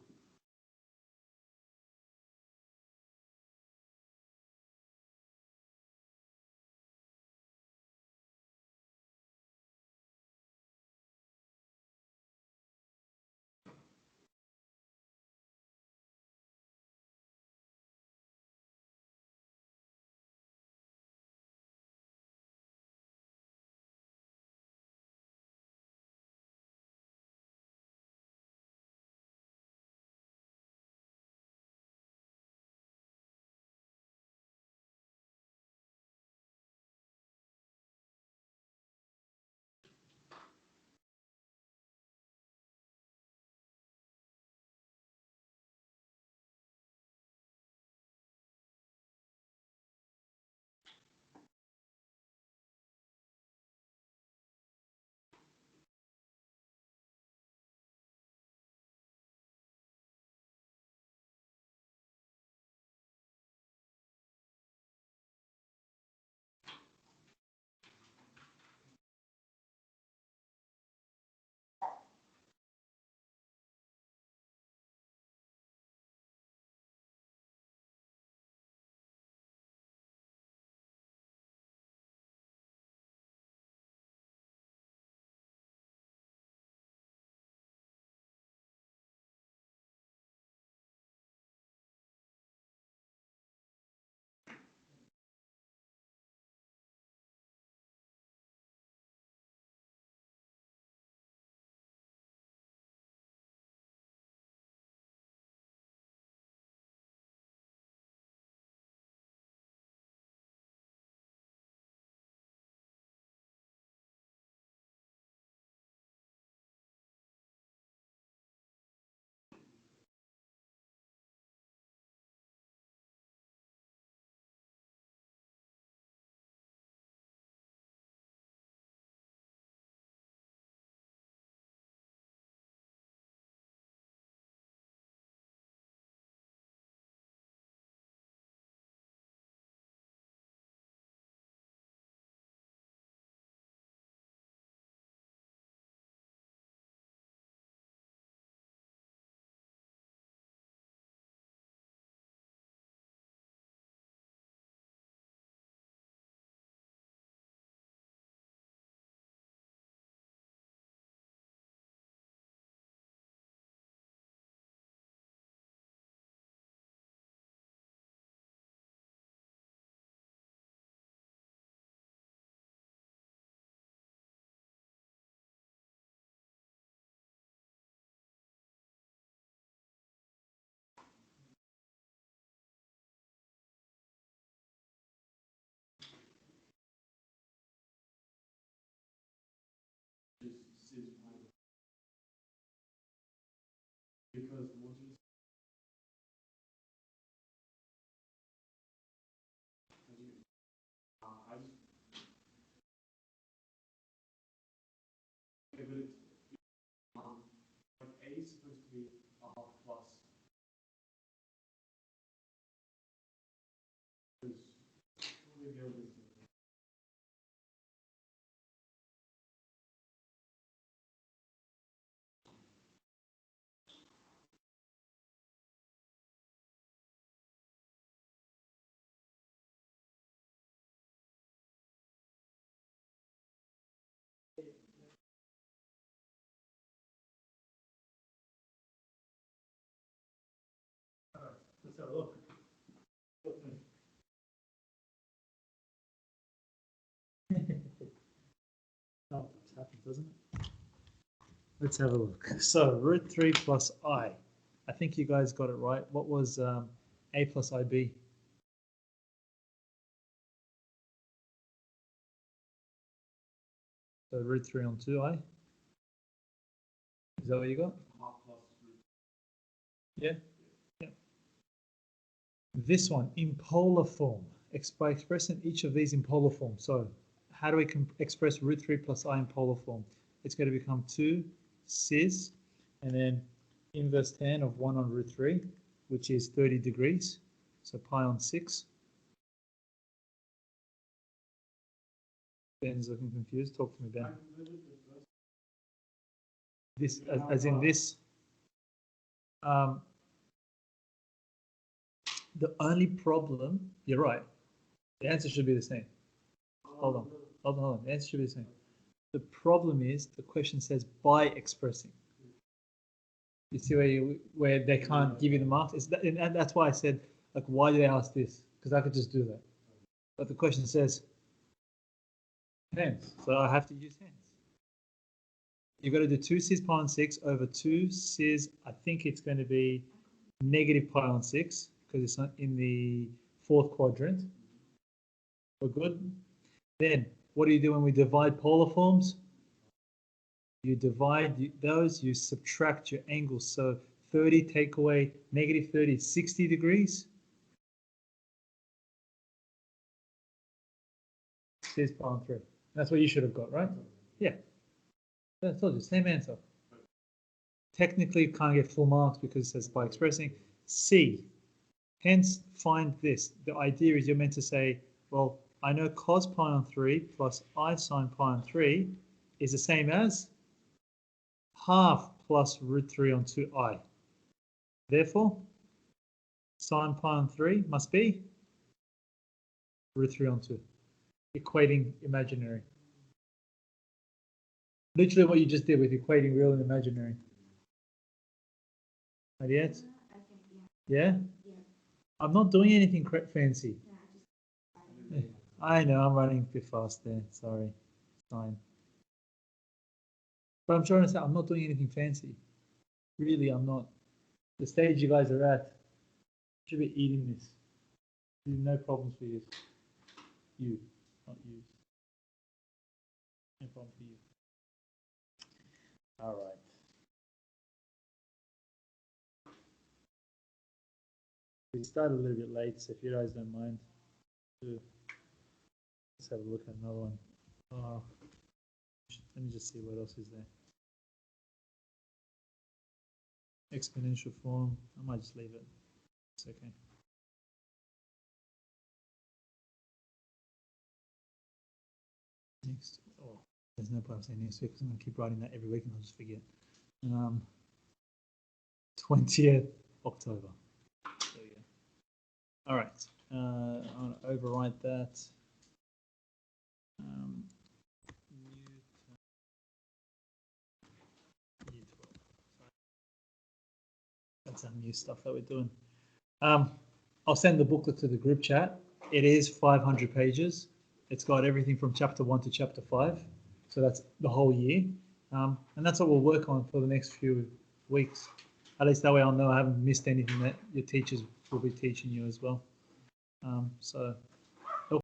Because modulus I just okay, but it's like A is supposed to be a half plus because all the other Let's have a look. Oh, it happens, doesn't it? Let's have a look. So root 3 plus I. I think you guys got it right. What was A plus IB? So root 3 on 2i. Is that what you got? half plus root. Yeah. Yeah. This one in polar form. By expressing each of these in polar form. So how do we express root 3 plus I in polar form? It's going to become 2 cis and then inverse tan of 1 on root 3, which is 30 degrees. So pi on 6. Ben's looking confused. Talk to me, Ben. This, as in this. The only problem, you're right. The answer should be the same. Hold on. The answer should be the same. The problem is the question says by expressing. You see where they can't give you the marks? And that's why I said, like, why did they ask this? Because I could just do that. But the question says hands, so I have to use hands. You've got to do 2 cis pi on 6 over 2 cis, I think it's going to be negative pi on 6, because it's not in the fourth quadrant. We're good. Then, what do you do when we divide polar forms? You divide those, you subtract your angles. So 30 take away negative 30 is 60 degrees. Cis pi on 3. That's what you should have got, right? Yeah. I told you, same answer. Technically, you can't get full marks because it says by expressing. C. Hence, find this. The idea is you're meant to say, well, I know cos pi on 3 plus I sine pi on 3 is the same as half plus root 3 on 2i. Therefore, sine pi on 3 must be root 3 on 2. Equating imaginary. Literally what you just did with equating real and imaginary. Ideas? Yeah? I'm not doing anything fancy. I know, I'm running a bit fast there. Sorry. Fine. But I'm trying to say I'm not doing anything fancy. Really, I'm not. The stage you guys are at, you should be eating this. No problems for you. You, not you. No problem for you. All right. We started a little bit late, so if you guys don't mind, let's have a look at another one. Let me just see what else is there. Exponential form. I might just leave it. It's okay. Next. Oh, there's no point saying next week because I'm going to keep writing that every week and I'll just forget. 20th October. There we go. All right. I'll overwrite that. That's some new stuff that we're doing. I'll send the booklet to the group chat. It is 500 pages. It's got everything from chapter 1 to chapter 5. So that's the whole year. And that's what we'll work on for the next few weeks. At least that way I'll know I haven't missed anything that your teachers will be teaching you as well. So